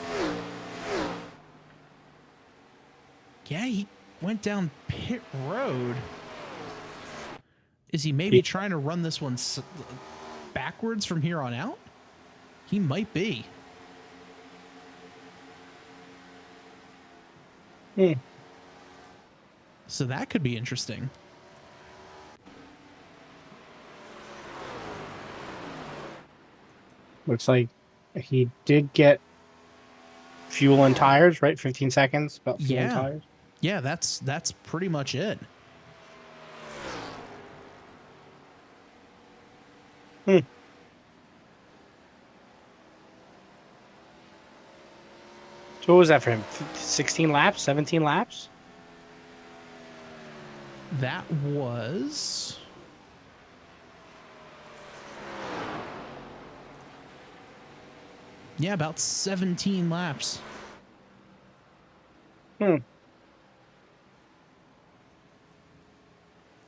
Yeah, he went down pit road. Is he maybe trying to run this one backwards from here on out? He might be. So that could be interesting. Looks like he did get fuel and tires, right? 15 seconds, about fuel and tires. Yeah, that's pretty much it. So what was that for him? 16 laps? 17 laps? That was... yeah, about 17 laps.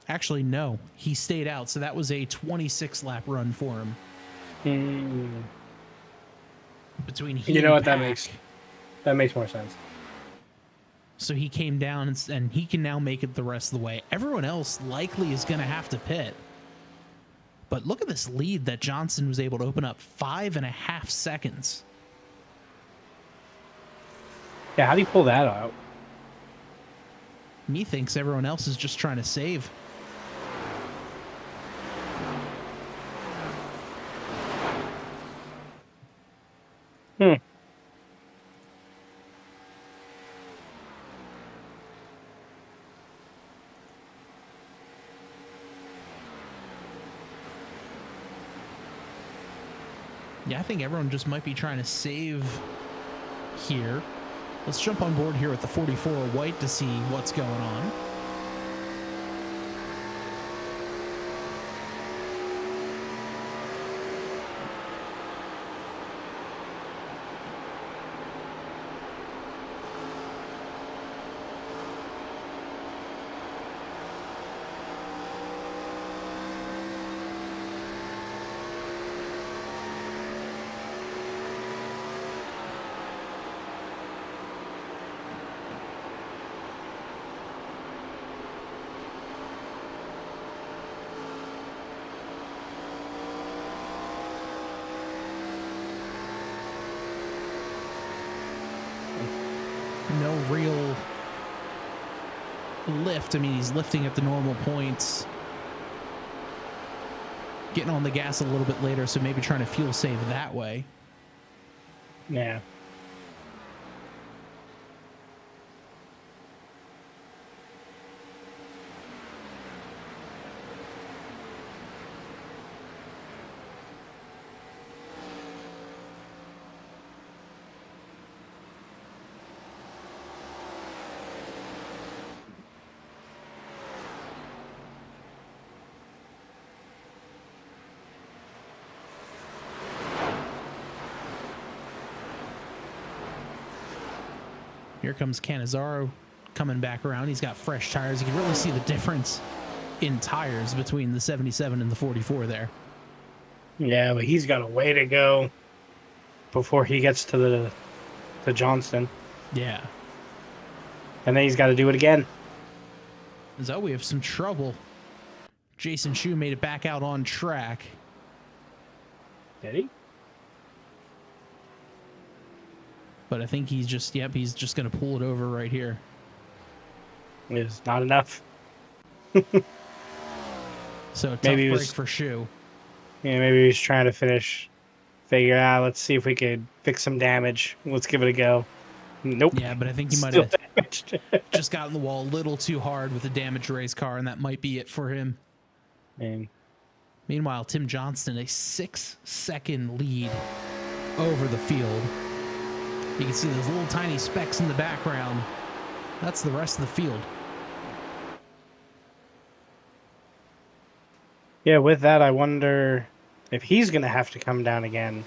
Actually, no. He stayed out, so that was a 26-lap run for him. Between he and what Pack. that makes more sense. So he came down and he can now make it the rest of the way. Everyone else likely is going to have to pit. But look at this lead that Johnson was able to open up, 5.5 seconds. Yeah, how do you pull that out? Me thinks everyone else is just trying to save. Yeah, I think everyone just might be trying to save here. Let's jump on board here with the 44 white to see what's going on. No real lift. I mean, he's lifting at the normal points. Getting on the gas a little bit later, so maybe trying to fuel save that way. Yeah. Here comes Canizaro coming back around. He's got fresh tires. You can really see the difference in tires between the 77 and the 44 there. Yeah, but he's got a way to go before he gets to the Johnston. Yeah. And then he's got to do it again. So we have some trouble. Jason Schue made it back out on track. Did he? But I think he's just, yep, he's just going to pull it over right here. It's not enough. So tough Maybe break for Schue. Yeah, maybe he's trying to figure out, let's see if we could fix some damage. Let's give it a go. Nope. Yeah, but I think he might have just gotten the wall a little too hard with a damaged race car, and that might be it for him. And meanwhile, Tim Johnston, a 6-second lead over the field. You can see those little tiny specks in the background. That's the rest of the field. yeah, with that, I wonder if he's going to have to come down again.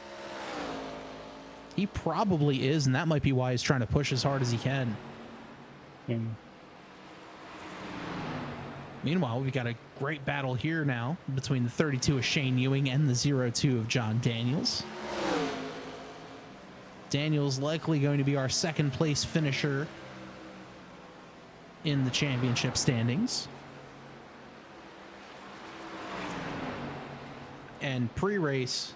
He probably is, and that might be why he's trying to push as hard as he can. Meanwhile, we've got a great battle here now between the 32 of Shane Ewing and the 02 of John Daniels. Daniel's likely going to be our second place finisher in the championship standings. And pre-race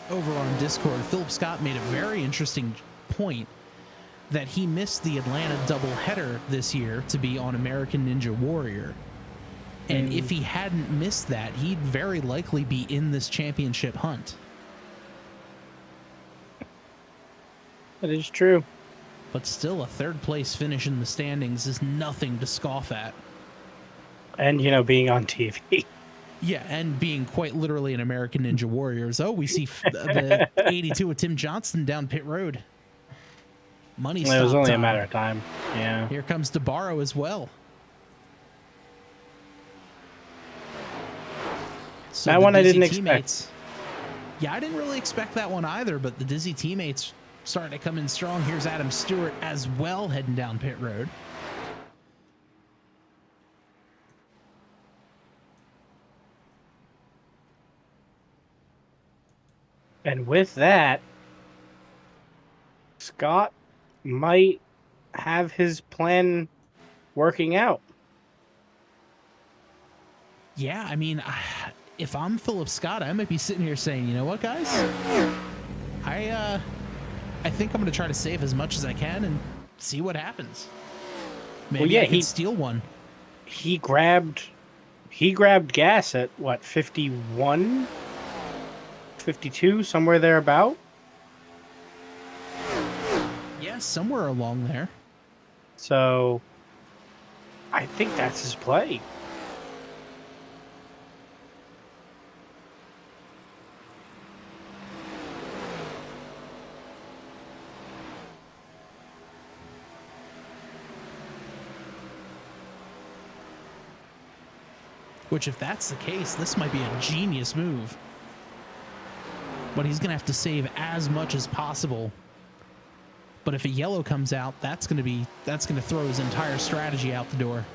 over on Discord, Philip Scott made a very interesting point that he missed the Atlanta doubleheader this year to be on American Ninja Warrior. And if he hadn't missed that, he'd very likely be in this championship hunt. That is true. But still, a third place finish in the standings is nothing to scoff at. And, you know, being on TV. Yeah, and being quite literally an American Ninja Warriors. Oh, we see the 82 of Tim Johnston down pit road. Money stop. It was only time. a matter of time. Yeah. Here comes DeBarro as well. So that one I didn't expect. Yeah, I didn't really expect that one either, but the Dizzy teammates starting to come in strong. Here's Adam Stewart as well heading down pit road. And with that, Scott might have his plan working out. Yeah, I mean, if I'm Philip Scott, I might be sitting here saying, you know what, guys? I think I'm going to try to save as much as I can and see what happens. Maybe I can steal one. He grabbed gas at, what, 51? 52, somewhere thereabout? Yeah, somewhere along there. So, I think that's his play. Which, if that's the case, this might be a genius move. But he's going to have to save as much as possible. But if a yellow comes out, that's going to throw his entire strategy out the door.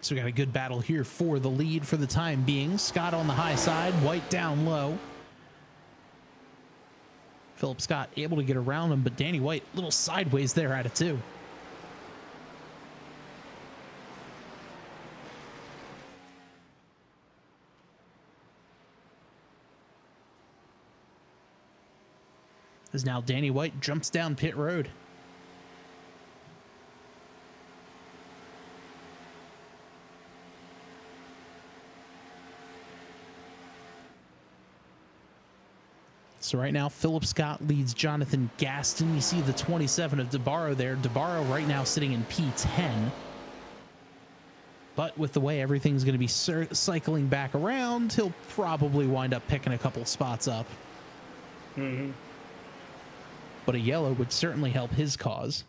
So we got a good battle here for the lead for the time being. Scott on the high side, White down low. Philip Scott able to get around him, but Danny White a little sideways there at it too. As now Danny White jumps down pit road. So right now, Philip Scott leads Jonathan Gaston. You see the 27 of DeBarro there. DeBarro right now sitting in P10. But with the way everything's going to be cycling back around, he'll probably wind up picking a couple spots up. Mm-hmm. But a yellow would certainly help his cause.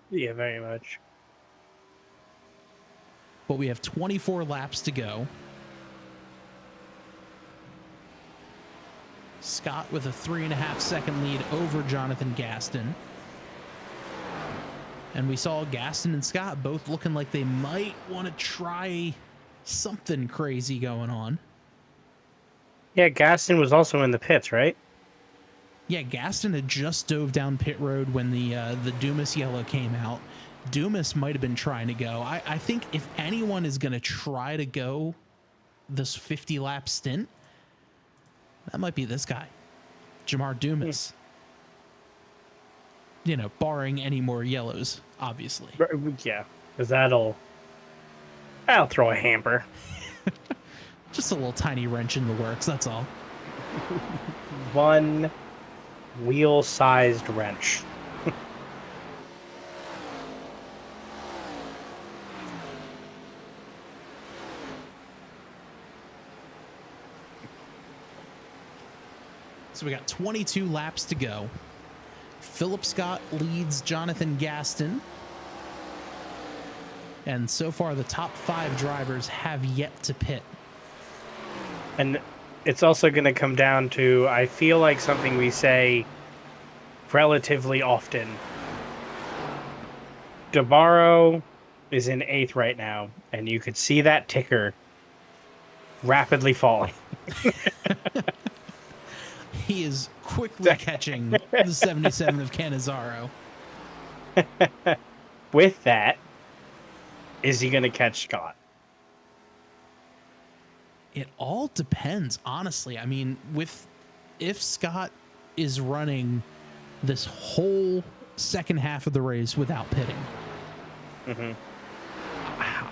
Yeah, very much. But we have 24 laps to go. Scott with a 3.5 second lead over Jonathan Gaston. And we saw Gaston and Scott both looking like they might want to try something crazy going on. Yeah, Gaston was also in the pits, right? Yeah, Gaston had just dove down pit road when the Dumas yellow came out. Dumas might have been trying to go. I think if anyone is going to try to go this 50-lap stint, that might be this guy, Jamar Dumas. You know, barring any more yellows, obviously. Yeah, because that'll throw a hamper. Just a little tiny wrench in the works, that's all. One wheel-sized wrench. So we got 22 laps to go. Philip Scott leads Jonathan Gaston. And so far, the top 5 drivers have yet to pit. And it's also going to come down to, I feel like something we say relatively often. DeBarro is in 8th right now, and you could see that ticker rapidly falling. He is quickly catching the 77 of Canizaro. With that, is he going to catch Scott? It all depends, honestly. I mean, if Scott is running this whole second half of the race without pitting,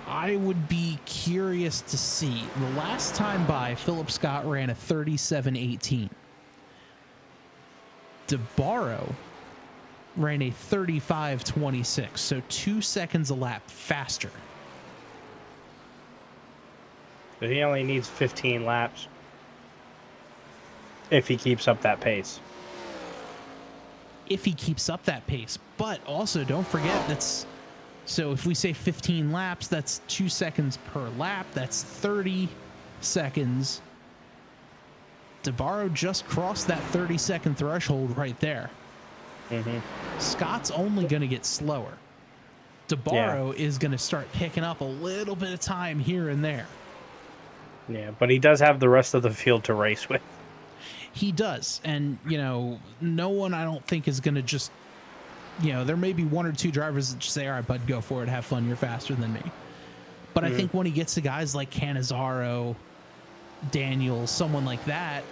I would be curious to see. The last time by, Philip Scott ran a 37.18. DeBarro ran a 35.26, so 2 seconds a lap faster. But he only needs 15 laps if he keeps up that pace. If he keeps up that pace. But also, don't forget, so if we say 15 laps, that's 2 seconds per lap. That's 30 seconds. DeBarro just crossed that 30-second threshold right there. Scott's only going to get slower. DeBarro is going to start picking up a little bit of time here and there. Yeah, but he does have the rest of the field to race with. He does. And, no one, I don't think, is going to just, there may be 1 or 2 drivers that just say, all right, bud, go for it. Have fun. You're faster than me. But I think when he gets to guys like Canizaro, Daniel, someone like that,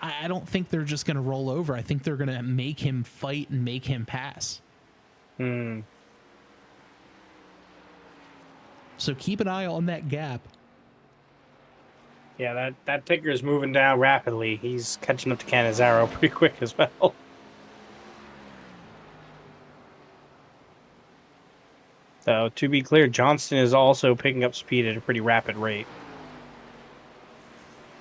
I don't think they're just going to roll over. I think they're going to make him fight and make him pass. So keep an eye on that gap. Yeah, that ticker is moving down rapidly. He's catching up to Canizaro pretty quick as well. So, to be clear, Johnston is also picking up speed at a pretty rapid rate.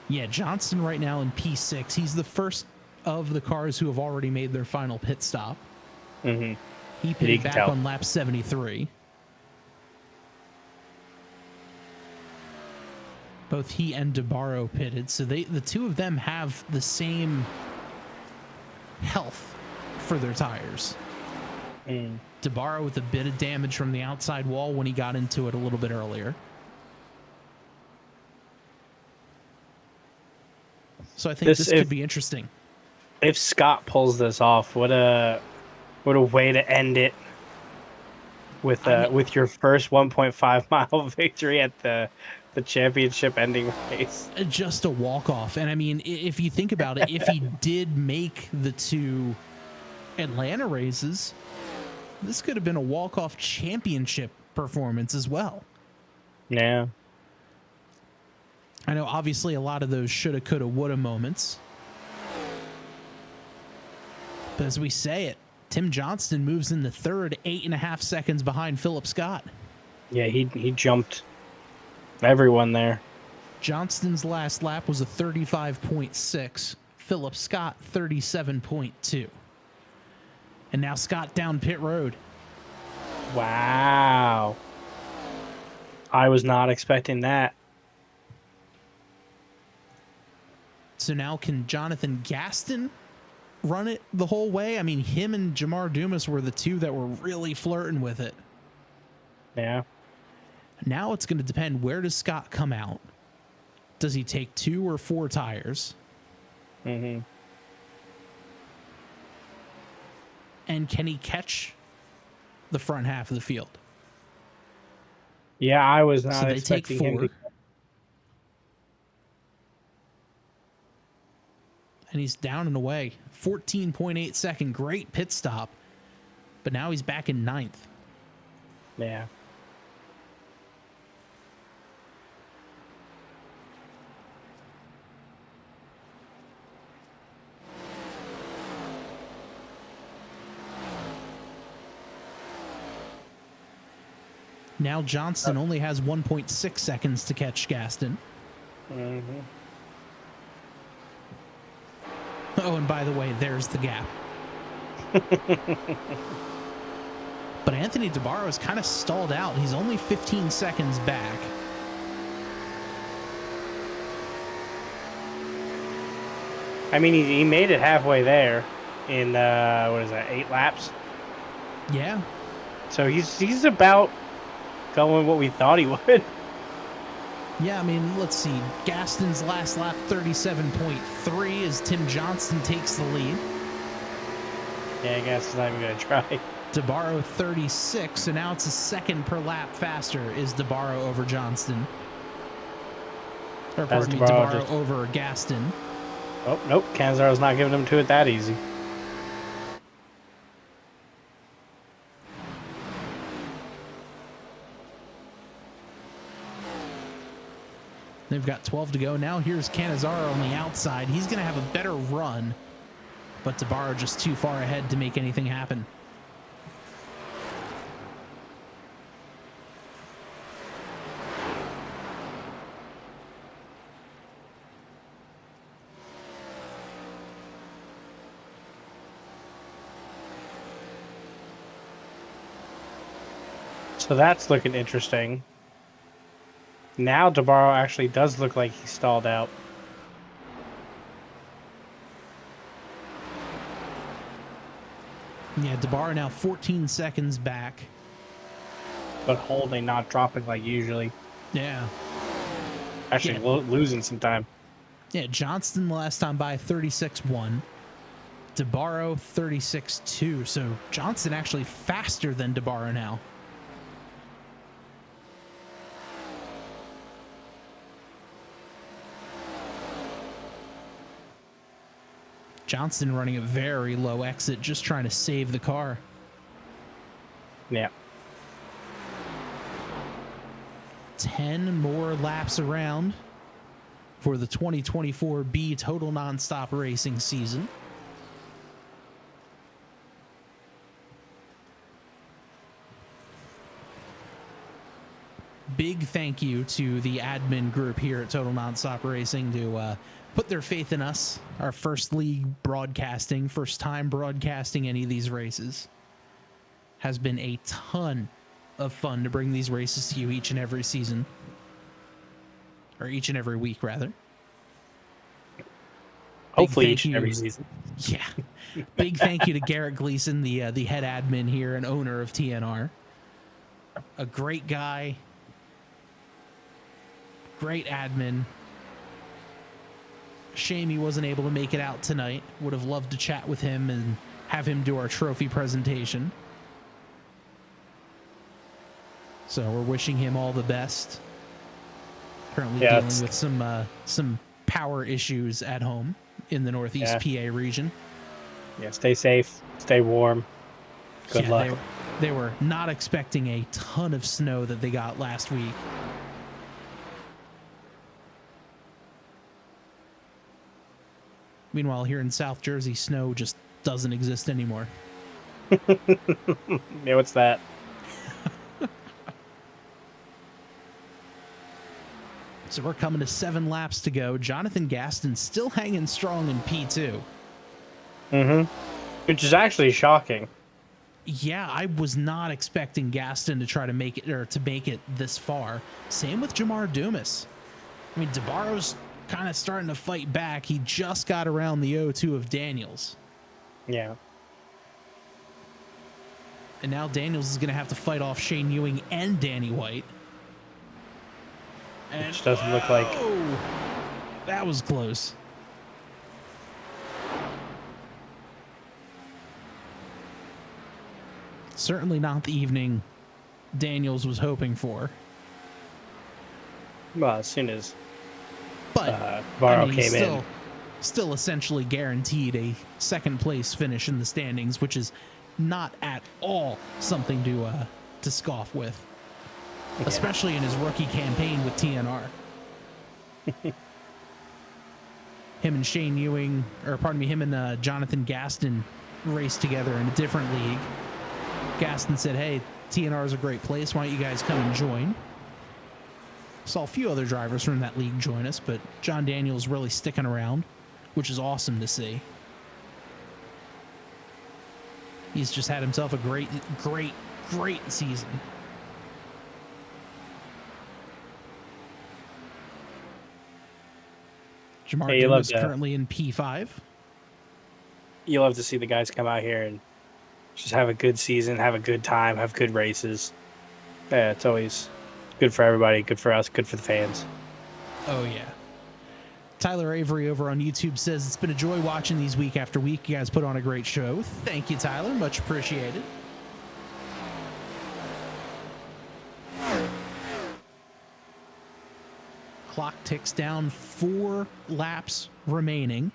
Yeah, Johnston right now in P6. He's the first of the cars who have already made their final pit stop. He pitted back on lap 73. Both he and DeBarro pitted, so the two of them have the same health for their tires. DeBarro with a bit of damage from the outside wall when he got into it a little bit earlier. So I think this could be interesting. If Scott pulls this off, what a way to end it with your first 1.5 mile victory at the championship ending race. Just a walk-off. And I mean, if you think about it, if he did make the 2 Atlanta races, this could have been a walk-off championship performance as well. Yeah. I know, obviously, a lot of those shoulda, coulda, woulda moments. But as we say it, Tim Johnston moves in the 3rd, 8.5 seconds behind Philip Scott. Yeah, he jumped everyone there. Johnston's last lap was a 35.6. Philip Scott, 37.2. And now Scott down pit road. Wow. I was not expecting that. So now can Jonathan Gaston run it the whole way? I mean, him and Jamar Dumas were the 2 that were really flirting with it. Yeah. Now it's going to depend, where does Scott come out? Does he take 2 or 4 tires? And can he catch the front half of the field? Yeah, I was not so they expecting take 4. him to. And he's down and away. 14.8 second, great pit stop. But now he's back in 9th. Yeah. Now Johnston only has 1.6 seconds to catch Gaston. Oh, and by the way, there's the gap. But Anthony DeBarro is kind of stalled out. He's only 15 seconds back. I mean, he made it halfway there in, what is that, 8 laps? Yeah. So he's about going what we thought he would. Yeah, I mean, let's see. Gaston's last lap, 37.3, as Tim Johnston takes the lead. Yeah, I guess he's not even going to try. DeBarro 36, so now it's a second per lap faster is DeBarro over Johnston. Or pardon me, DeBarro over Gaston. Oh, nope. Canzaro's not giving him to it that easy. They've got 12 to go. Now here's Canizaro on the outside. He's going to have a better run, but DeBarro just too far ahead to make anything happen. So that's looking interesting. Now DeBarro actually does look like he stalled out. Yeah, DeBarro now 14 seconds back. But holding, not dropping like usually. Yeah. Actually losing some time. Yeah, Johnston the last time by 36.1. DeBarro 36.2. So Johnston actually faster than DeBarro now. Johnston running a very low exit, just trying to save the car. Yeah. 10 more laps around for the 2024 B Total Nonstop Racing season. Big thank you to the admin group here at Total Nonstop Racing to put their faith in us, our first league broadcasting, first time broadcasting any of these races. Has been a ton of fun to bring these races to you each and every season. Or each and every week, rather. Hopefully each and every season. Yeah. Big thank you to Garrett Gleason, the head admin here and owner of TNR. A great guy. Great admin. Shame he wasn't able to make it out tonight. Would have loved to chat with him and have him do our trophy presentation. So we're wishing him all the best. Currently dealing with some power issues at home in the Northeast PA region. Yeah, stay safe, stay warm. Good luck. They were not expecting a ton of snow that they got last week. Meanwhile, here in South Jersey, snow just doesn't exist anymore. Yeah, what's that? So we're coming to 7 laps to go. Jonathan Gaston still hanging strong in P2. Mm-hmm. Which is actually shocking. Yeah, I was not expecting Gaston to try to make it, or to make it this far. Same with Jamar Dumas. I mean, DeBarro's kind of starting to fight back. He just got around the O2 of Daniels. Yeah. And now Daniels is going to have to fight off Shane Ewing and Danny White. And which doesn't look like... That was close. Certainly not the evening Daniels was hoping for. Well, as soon as Barrow came in. Still essentially guaranteed a second place finish in the standings, which is not at all something to scoff with. Yeah. Especially in his rookie campaign with TNR. Him and Shane Ewing, or pardon me, him and Jonathan Gaston raced together in a different league. Gaston said, hey, TNR is a great place. Why don't you guys come and join? Saw a few other drivers from that league join us, but John Daniels really sticking around, which is awesome to see. He's just had himself a great season. Jamar Dumas currently in P5. You love to see the guys come out here and just have a good season, have a good time, have good races. Yeah, it's always good for everybody, good for us, good for the fans. Oh, yeah. Tyler Avery over on YouTube says, it's been a joy watching these week after week. You guys put on a great show. Thank you, Tyler. Much appreciated. Clock ticks down, 4 laps remaining.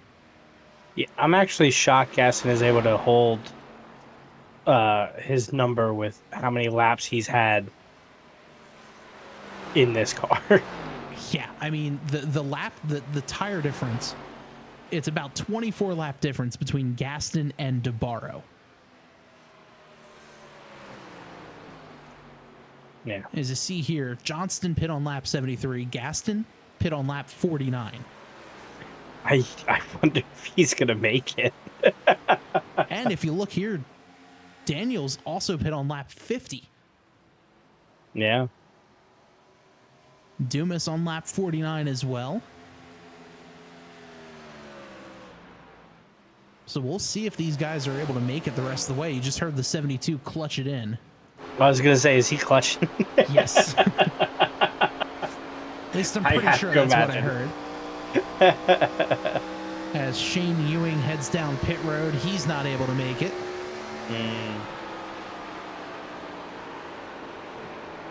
Yeah, I'm actually shocked Gaston is able to hold his number with how many laps he's had in this car. Yeah, I mean, the tire difference, it's about 24 lap difference between Gaston and DeBarro. Yeah. As you see here, Johnston pit on lap 73, Gaston pit on lap 49. I wonder if he's going to make it. And if you look here, Daniels also pit on lap 50. Yeah. Dumas on lap 49 as well. So we'll see if these guys are able to make it the rest of the way. You just heard the 72 clutch it in. I was going to say, is he clutching? Yes. At least I'm pretty sure that's what I heard. As Shane Ewing heads down pit road, he's not able to make it.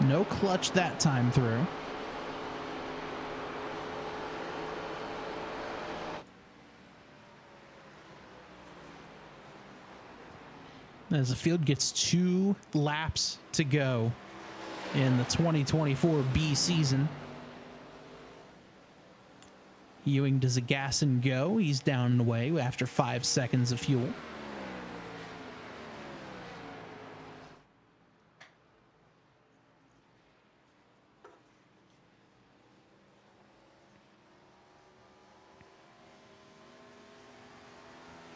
No clutch that time through. As the field gets 2 laps to go in the 2024 B season. Ewing does a gas and go. He's down and away after 5 seconds of fuel.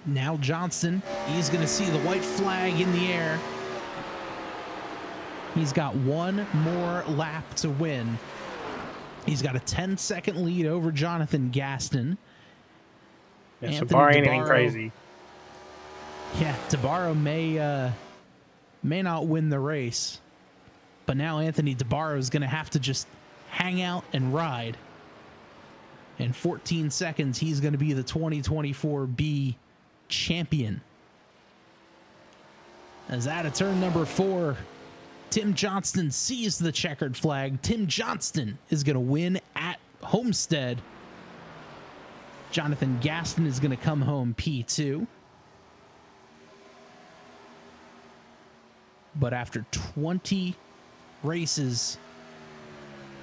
Now Johnson, he's going to see the white flag in the air. He's got 1 more lap to win. He's got a 10-second lead over Jonathan Gaston. Yeah, so bar ain't anything crazy. Yeah, DeBarro may not win the race, but now Anthony DeBarro is going to have to just hang out and ride. In 14 seconds, he's going to be the 2024 B champion. As out of turn number 4, Tim Johnston sees the checkered flag. Tim Johnston is going to win at Homestead. Jonathan Gaston is going to come home P2. But after 20 races,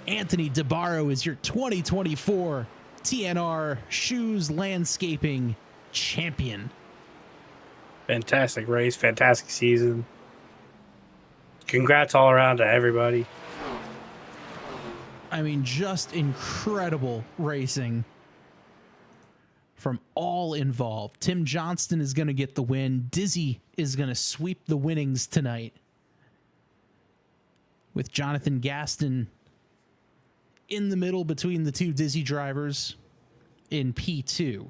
Anthony DeBarro is your 2024 TNR Shoes Landscaping champion. Fantastic race, fantastic season. Congrats all around to everybody. I mean, just incredible racing from all involved. Tim Johnston is going to get the win. Dizzy is going to sweep the winnings tonight, with Jonathan Gaston in the middle between the 2 Dizzy drivers in P2.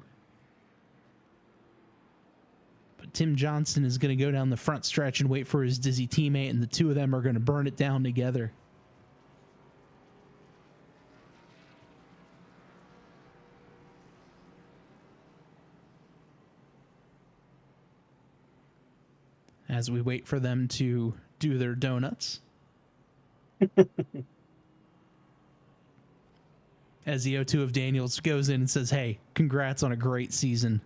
But Tim Johnston is going to go down the front stretch and wait for his Dizzy teammate, and the 2 of them are going to burn it down together. As we wait for them to do their donuts. As the O2 of Daniels goes in and says, hey, congrats on a great season.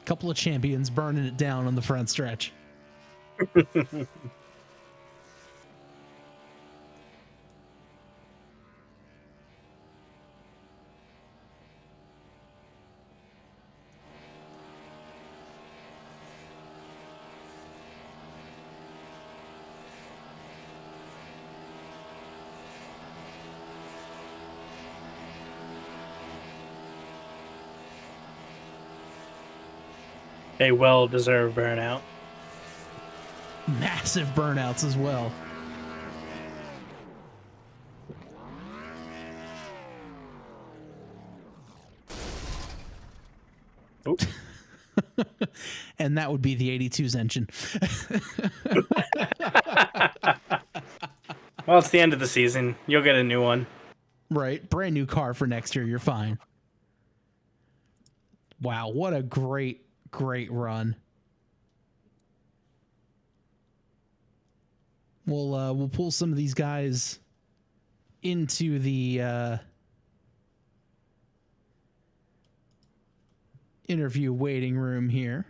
Couple of champions burning it down on the front stretch. A well-deserved burnout. Massive burnouts as well. Oop. And that would be the 82's engine. Well, it's the end of the season. You'll get a new one. Right. Brand new car for next year. You're fine. Wow. What a great run. We'll pull some of these guys into the interview waiting room here.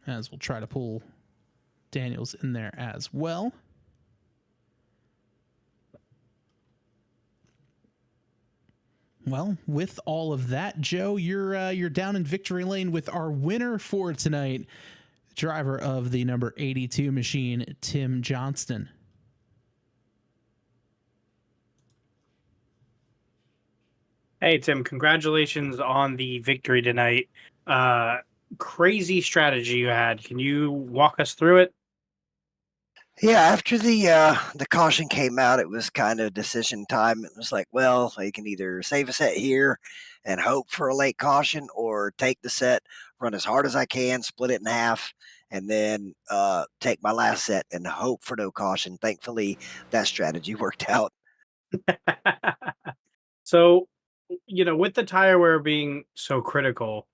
As we'll try to pull Daniels in there as well. Well, with all of that, Joe, you're down in victory lane with our winner for tonight, driver of the number 82 machine, Tim Johnston. Hey, Tim, congratulations on the victory tonight. Crazy strategy you had. Can you walk us through it? Yeah, after the caution came out, it was kind of decision time. It was like, well, I can either save a set here and hope for a late caution, or take the set, run as hard as I can, split it in half, and then take my last set and hope for no caution. Thankfully, that strategy worked out. So, with the tire wear being so critical,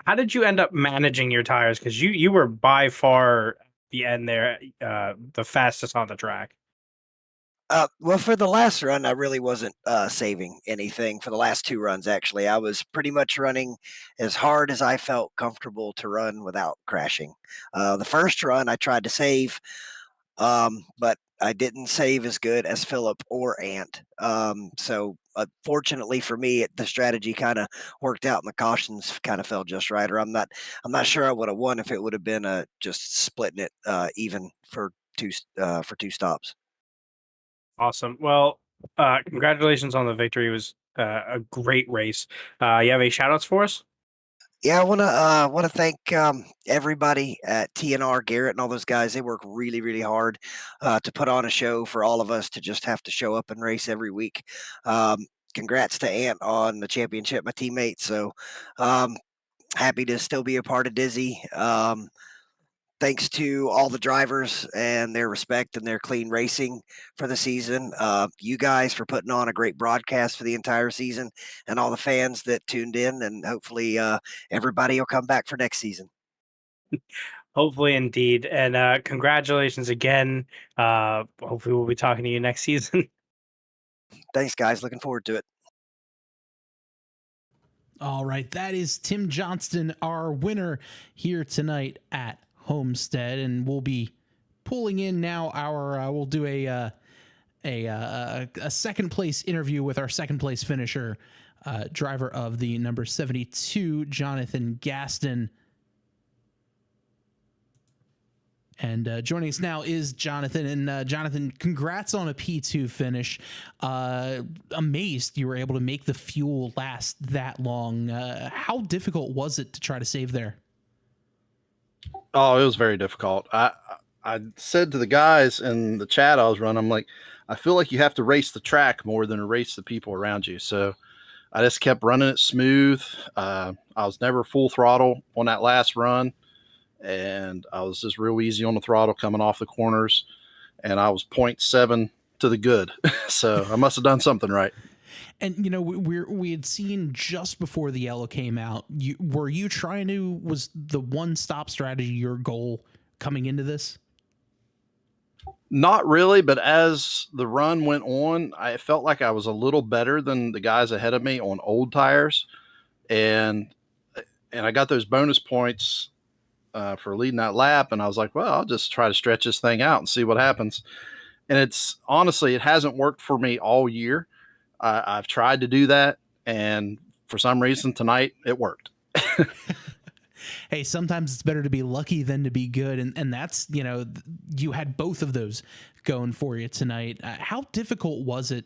how did you end up managing your tires? Because you were by far the end there, the fastest on the track. Well, for the last run, I really wasn't saving anything. For the last two runs, actually, I was pretty much running as hard as I felt comfortable to run without crashing. The first run, I tried to save, but I didn't save as good as Philip or Ant. So fortunately for me, the strategy kind of worked out, and the cautions kind of fell just right. Or I'm not sure I would have won if it would have been just splitting it even for two stops. Awesome. Well, congratulations on the victory. It was a great race. You have any shout outs for us? Yeah, I wanna thank everybody at TNR, Garrett, and all those guys. They work really, really hard to put on a show for all of us to just have to show up and race every week. Congrats to Ant on the championship, my teammate. So happy to still be a part of Dizzy. Thanks to all the drivers and their respect and their clean racing for the season. You guys for putting on a great broadcast for the entire season, and all the fans that tuned in. And hopefully everybody will come back for next season. Hopefully, indeed. And congratulations again. Hopefully, we'll be talking to you next season. Thanks, guys. Looking forward to it. All right, that is Tim Johnston, our winner here tonight at Homestead, and we'll be pulling in now our we'll do a second place interview with our second place finisher, driver of the number 72, Jonathan Gaston. And joining us now is Jonathan. And Jonathan, congrats on a P2 finish. Amazed you were able to make the fuel last that long. How difficult was it to try to save there? Oh, it was very difficult. I said to the guys in the chat I was running, I'm like, I feel like you have to race the track more than race the people around you. So I just kept running it smooth. I was never full throttle on that last run, and I was just real easy on the throttle coming off the corners, and I was 0.7 to the good. So I must have done something right. And, you know, we had seen just before the yellow came out, was the one stop strategy your goal coming into this? Not really, but as the run went on, I felt like I was a little better than the guys ahead of me on old tires, and I got those bonus points for leading that lap, and I was like, well, I'll just try to stretch this thing out and see what happens. And it's honestly, it hasn't worked for me all year. I've tried to do that, and for some reason tonight it worked. Hey, sometimes it's better to be lucky than to be good. And that's, you had both of those going for you tonight. How difficult was it,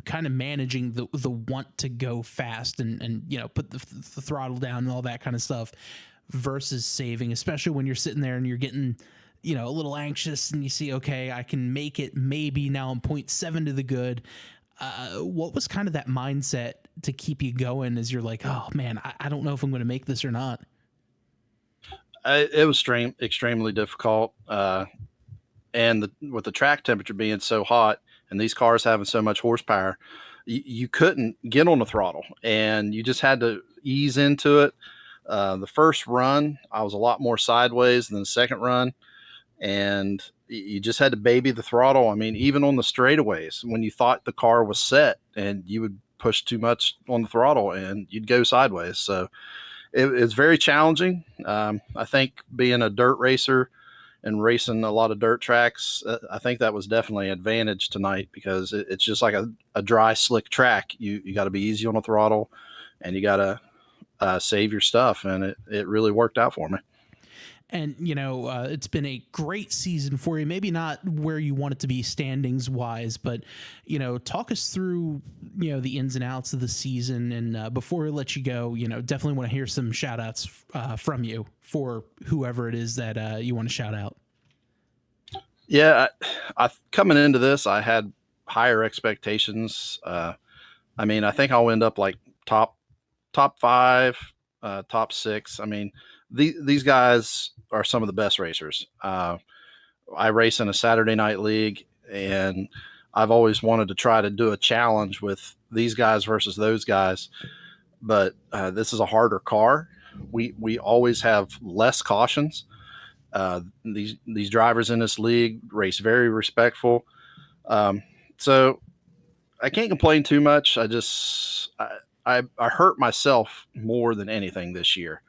kind of managing the want to go fast and put the throttle down and all that kind of stuff versus saving, especially when you're sitting there and you're getting, a little anxious and you see, okay, I can make it. Maybe now I'm 0.7 to the good. What was kind of that mindset to keep you going as you're like, oh man, I don't know if I'm going to make this or not? It was extremely difficult. And with the track temperature being so hot and these cars having so much horsepower, you couldn't get on the throttle, and you just had to ease into it. The first run, I was a lot more sideways than the second run, and you just had to baby the throttle. I mean, even on the straightaways, when you thought the car was set and you would push too much on the throttle and you'd go sideways. So it's very challenging. I think being a dirt racer and racing a lot of dirt tracks, I think that was definitely an advantage tonight, because it's just like a dry, slick track. You got to be easy on the throttle, and you got to save your stuff, and it really worked out for me. And, it's been a great season for you. Maybe not where you want it to be standings wise, but, talk us through, the ins and outs of the season. And before we let you go, definitely want to hear some shout outs from you for whoever it is that you want to shout out. Yeah. I coming into this, I had higher expectations. I mean, I think I'll end up like top 5, top 6. I mean, these guys are some of the best racers. I race in a Saturday night league, and I've always wanted to try to do a challenge with these guys versus those guys. But this is a harder car. We always have less cautions. These drivers in this league race very respectful. So I can't complain too much. I hurt myself more than anything this year.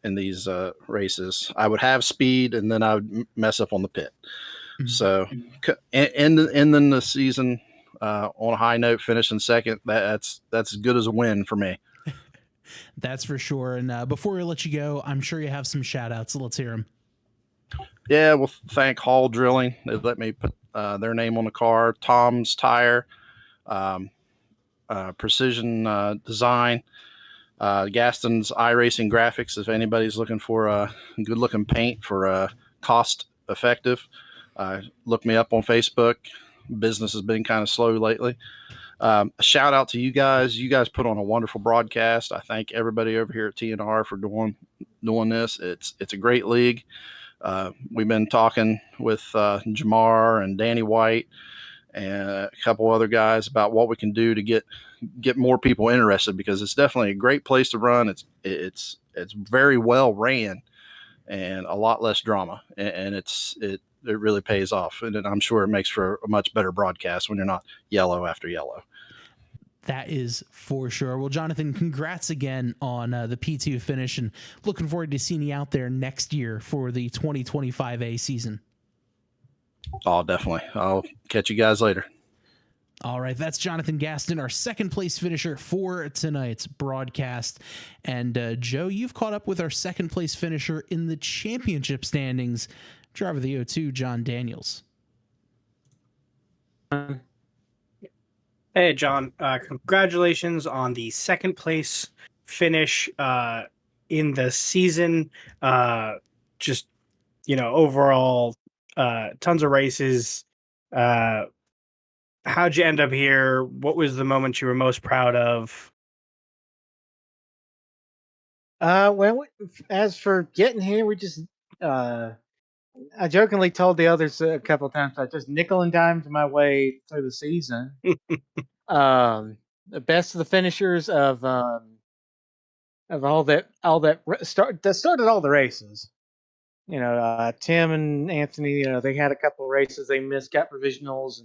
In these races, I would have speed, and then I would mess up on the pit. Mm-hmm. So, and then the season on a high note, finishing second, that's as good as a win for me. That's for sure. And before we let you go, I'm sure you have some shout outs, so let's hear them. Yeah, well, thank Hall Drilling. They let me put their name on the car. Tom's Tire, Precision Design, Gaston's iRacing Graphics. If anybody's looking for a good looking paint for cost effective, look me up on Facebook. Business has been kind of slow lately. A shout out to you guys. You guys put on a wonderful broadcast. I thank everybody over here at TNR for doing this. It's a great league. We've been talking with Jamar and Danny White and a couple other guys about what we can do to get more people interested, because it's definitely a great place to run. It's very well ran and a lot less drama, and it really pays off. And I'm sure it makes for a much better broadcast when you're not yellow after yellow. That is for sure. Well, Jonathan, congrats again on the P2 finish, and looking forward to seeing you out there next year for the 2025A season. Oh, definitely. I'll catch you guys later. All right, that's Jonathan Gaston, our second place finisher for tonight's broadcast. And Joe, you've caught up with our second place finisher in the championship standings, driver of the O2, John Daniels. Hey, John, congratulations on the second place finish in the season. Just, overall, tons of races. How'd you end up here? What was the moment you were most proud of? Well, as for getting here, we just, I jokingly told the others a couple of times, I just nickel and dimed my way through the season. The best of the finishers of all that started all the races. Tim and Anthony, they had a couple of races they missed, got provisionals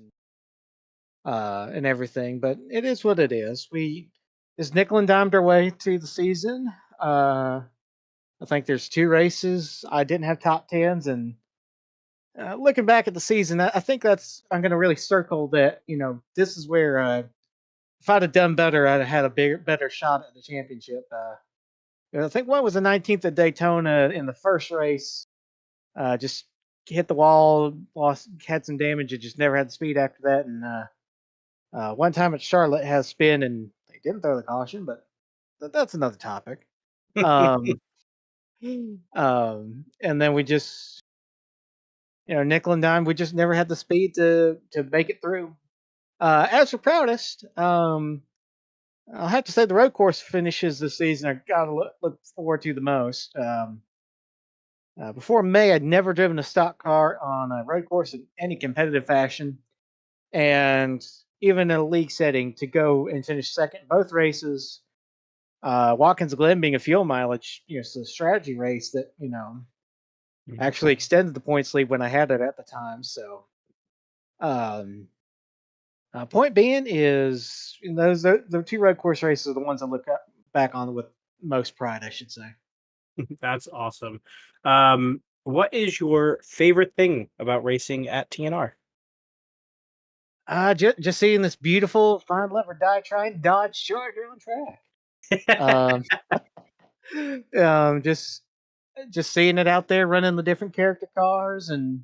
and everything, but it is what it is. We just nickel and dimed our way to the season. I think there's 2 races I didn't have top tens, and looking back at the season, I think I'm going to really circle that. This is where if I'd have done better, I'd have had a better shot at the championship. I think one was the 19th at Daytona in the first race. Just hit the wall, had some damage, and just never had the speed after that. And one time at Charlotte has spin, and they didn't throw the caution, but that's another topic. Um, and then we just, nickel and dime. We just never had the speed to make it through. As for proudest, I'll have to say the road course finishes this season I gotta look forward to the most. Before May, I'd never driven a stock car on a road course in any competitive fashion, and even in a league setting, to go and finish second in both races. Watkins Glen being a fuel mileage, it's a strategy race that actually extended the points lead when I had it at the time. So, point being is the 2 road course races are the ones I look back on with most pride, I should say. That's awesome. What is your favorite thing about racing at TNR? Just seeing this beautiful find lever die trying Dodge Charger on track. Just seeing it out there running the different character cars, and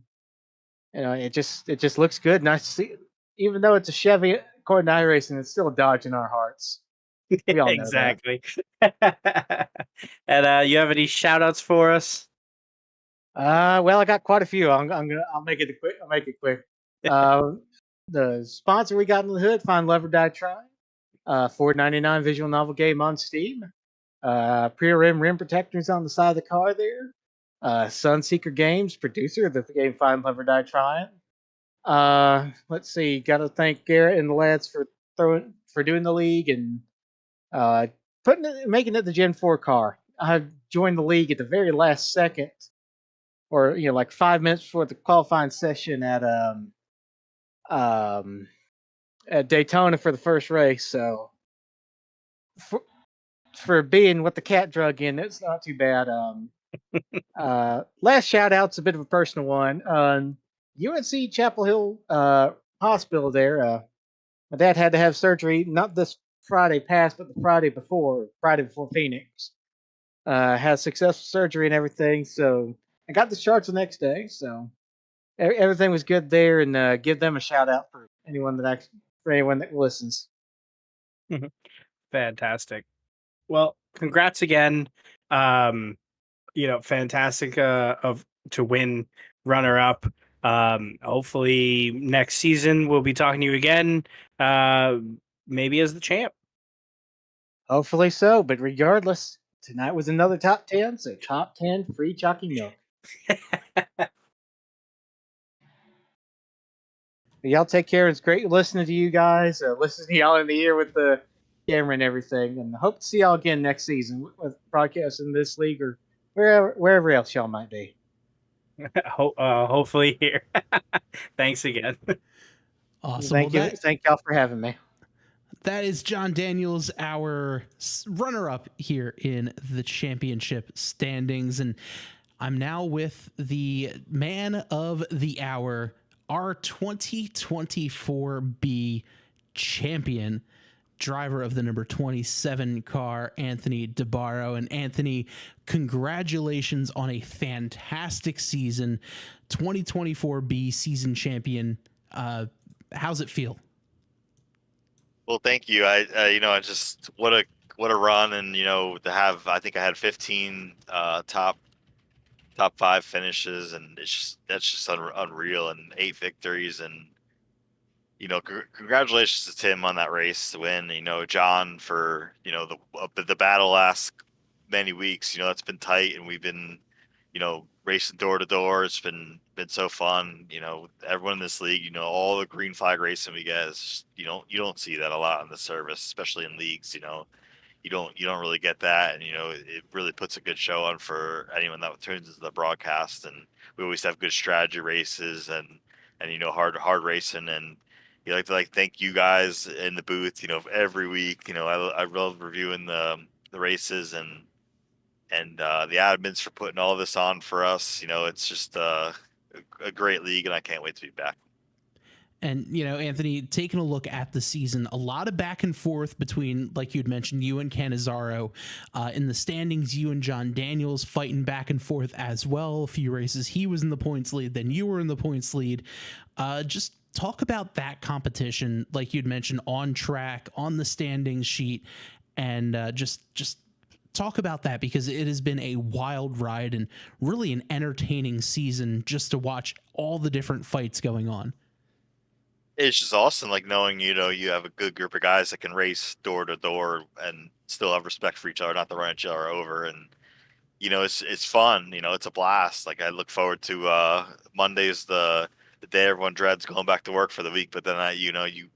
it just looks good. Nice to see, even though it's a Chevy, according to iRacing, it's still a Dodge in our hearts. We all know Exactly. And you have any shout outs for us? Well, I got quite a few. I'll make it quick. I'll make it quick. The sponsor we got in the hood, Find Lever Die Try, $4.99 visual novel game on Steam. Rim protectors on the side of the car there. Sunseeker Games, producer of the game Find Lever Die Trying. Let's see. Got to thank Garrett and the lads for doing the league and making it the Gen 4 car. I joined the league at the very last second, or like 5 minutes before the qualifying session at Daytona for the first race. So for being what the cat drug in, it's not too bad. Last shout out's a bit of a personal one. UNC Chapel Hill Hospital there. My dad had to have surgery, not this Friday past, but the Friday before Phoenix. Had successful surgery and everything, so I got discharged the next day. So everything was good there, and give them a shout out for anyone that listens. Fantastic. Well, congrats again. Fantastic to win runner up. Hopefully next season we'll be talking to you again. Maybe as the champ. Hopefully so, but regardless, tonight was another top 10, so top 10 free chalky milk. Y'all take care. It's great listening to you guys, listening to y'all in the ear with the camera and everything, and hope to see y'all again next season with broadcasting this league or wherever else y'all might be. Hopefully here. Thanks again. Awesome. Thank y'all for having me. That is John Daniels, our runner-up here in the championship standings, and I'm now with the man of the hour, our 2024B champion, driver of the number 27 car, Anthony DeBarro. And Anthony, congratulations on a fantastic season, 2024B season champion. How's it feel? Well, thank you. I just what a run, and to have, I think I had 15 top 5 finishes, and that's just unreal, and 8 victories, and congratulations to Tim on that race to win. John for the battle last many weeks. It's been tight, and we've been racing door to door. It's been so fun. Everyone in this league, all the green flag racing we get is just, you don't see that a lot in the service, especially in leagues. you don't really get that, and it really puts a good show on for anyone that tunes into the broadcast. And we always have good strategy races and hard racing, and you like to thank you guys in the booth every week. I love reviewing the races and the admins for putting all this on for us. It's just a great league, and I can't wait to be back. And, Anthony, taking a look at the season, a lot of back and forth between, like you'd mentioned, you and Canizaro. In the standings, you and John Daniels fighting back and forth as well. A few races, he was in the points lead, then you were in the points lead. Just talk about that competition, like you'd mentioned, on track, on the standings sheet, and just talk about that, because it has been a wild ride and really an entertaining season just to watch all the different fights going on. It's just awesome, knowing you have a good group of guys that can race door to door and still have respect for each other, not to run each other over. And it's fun. It's a blast. I look forward to Monday's the day everyone dreads going back to work for the week. But then you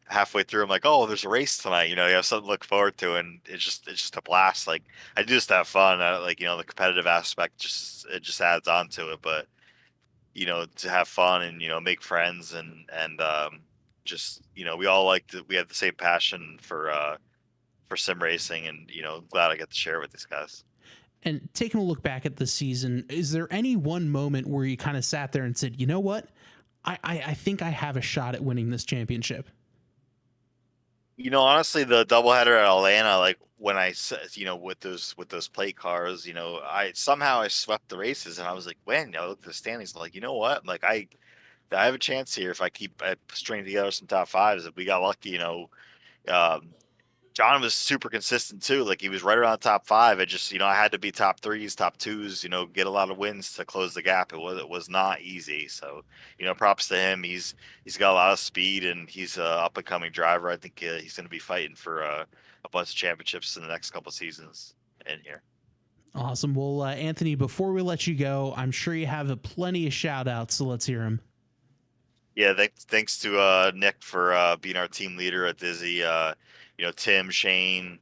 halfway through, I'm like, oh, there's a race tonight. You have something to look forward to, and it's just a blast. I do just have fun. The competitive aspect just adds on to it, but to have fun and make friends and just we all we have the same passion for sim racing, and glad I get to share it with these guys. And taking a look back at the season, is there any one moment where you kind of sat there and said, you know what, I think I have a shot at winning this championship? Honestly, the doubleheader at Atlanta, when I said, with those plate cars, I swept the races, and I was like, man, I looked at the standings, I'm like, you know what? I have a chance here if I keep stringing together some top fives. If we got lucky, John was super consistent too. He was right around the top five. I just, I had to be top threes, top twos, get a lot of wins to close the gap. It was not easy. So, props to him. He's got a lot of speed, and he's a up and coming driver. I think he's going to be fighting for a bunch of championships in the next couple seasons in here. Awesome. Well, Anthony, before we let you go, I'm sure you have plenty of shout outs, so let's hear them. Yeah, thanks to Nick for being our team leader at Dizzy. Tim, Shane,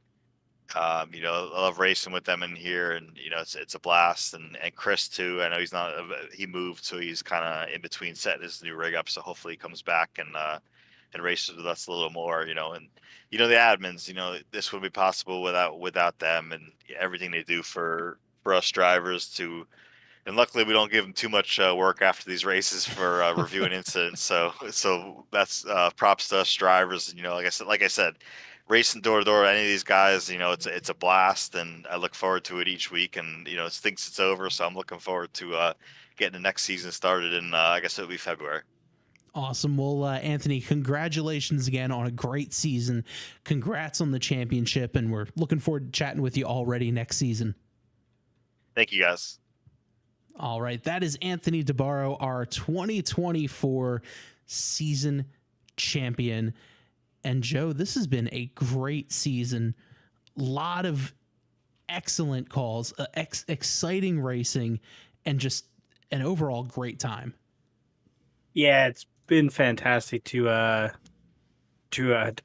I love racing with them in here, and it's a blast. And Chris too. I know he moved, so he's kind of in between setting his new rig up. So hopefully he comes back and races with us a little more. And the admins. This wouldn't be possible without them and everything they do for us drivers to. And luckily, we don't give them too much work after these races for reviewing incidents. So that's props to us drivers. And like I said, racing door to door, any of these guys, it's a blast, and I look forward to it each week. And it thinks it's over, so I'm looking forward to getting the next season started in I guess it'll be February. Awesome. Well, Anthony, congratulations again on a great season. Congrats on the championship, and we're looking forward to chatting with you already next season. Thank you, guys. All right, that is Anthony DeBarro, our 2024 season champion. And Joe, this has been a great season. A lot of excellent calls, exciting racing, and just an overall great time. Yeah, it's been fantastic to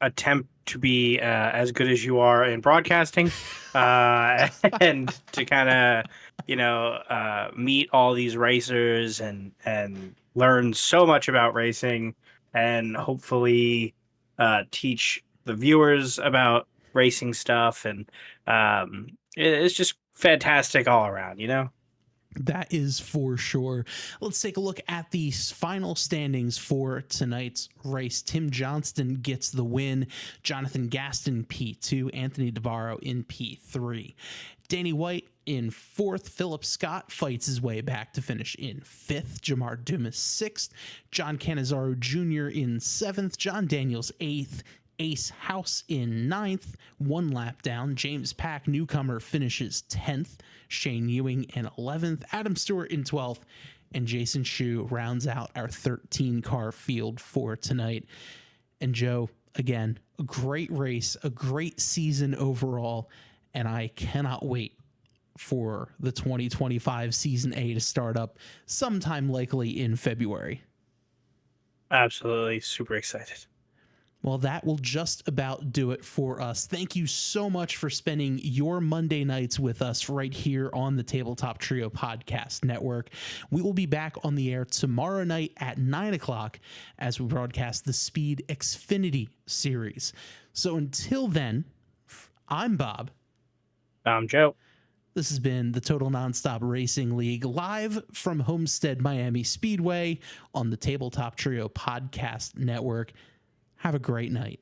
attempt to be as good as you are in broadcasting, and to kind of meet all these racers and learn so much about racing, and hopefully teach the viewers about racing stuff. And it's just fantastic all around, That is for sure. Let's take a look at the final standings for tonight's race. Tim Johnston gets the win. Jonathan Gaston, P2. Anthony DeBarro in P3. Danny White in 4th. Philip Scott fights his way back to finish in 5th. Jamar Dumas 6th. John Canizaro Jr. in 7th. John Daniels 8th. Ace House in 9th, 1 lap down. James Pack, newcomer, finishes 10th. Shane Ewing in 11th. Adam Stewart in 12th. And Jason Schue rounds out our 13-car field for tonight. And Joe, again, a great race, a great season overall. And I cannot wait for the 2025 Season A to start up sometime likely in February. Absolutely. Super excited. Well, that will just about do it for us. Thank you so much for spending your Monday nights with us right here on the Tabletop Trio Podcast Network. We will be back on the air tomorrow night at 9 o'clock as we broadcast the Speed Xfinity series. So until then, I'm Bob. I'm Joe. This has been the Total Nonstop Racing League live from Homestead-Miami Speedway on the Tabletop Trio Podcast Network. Have a great night.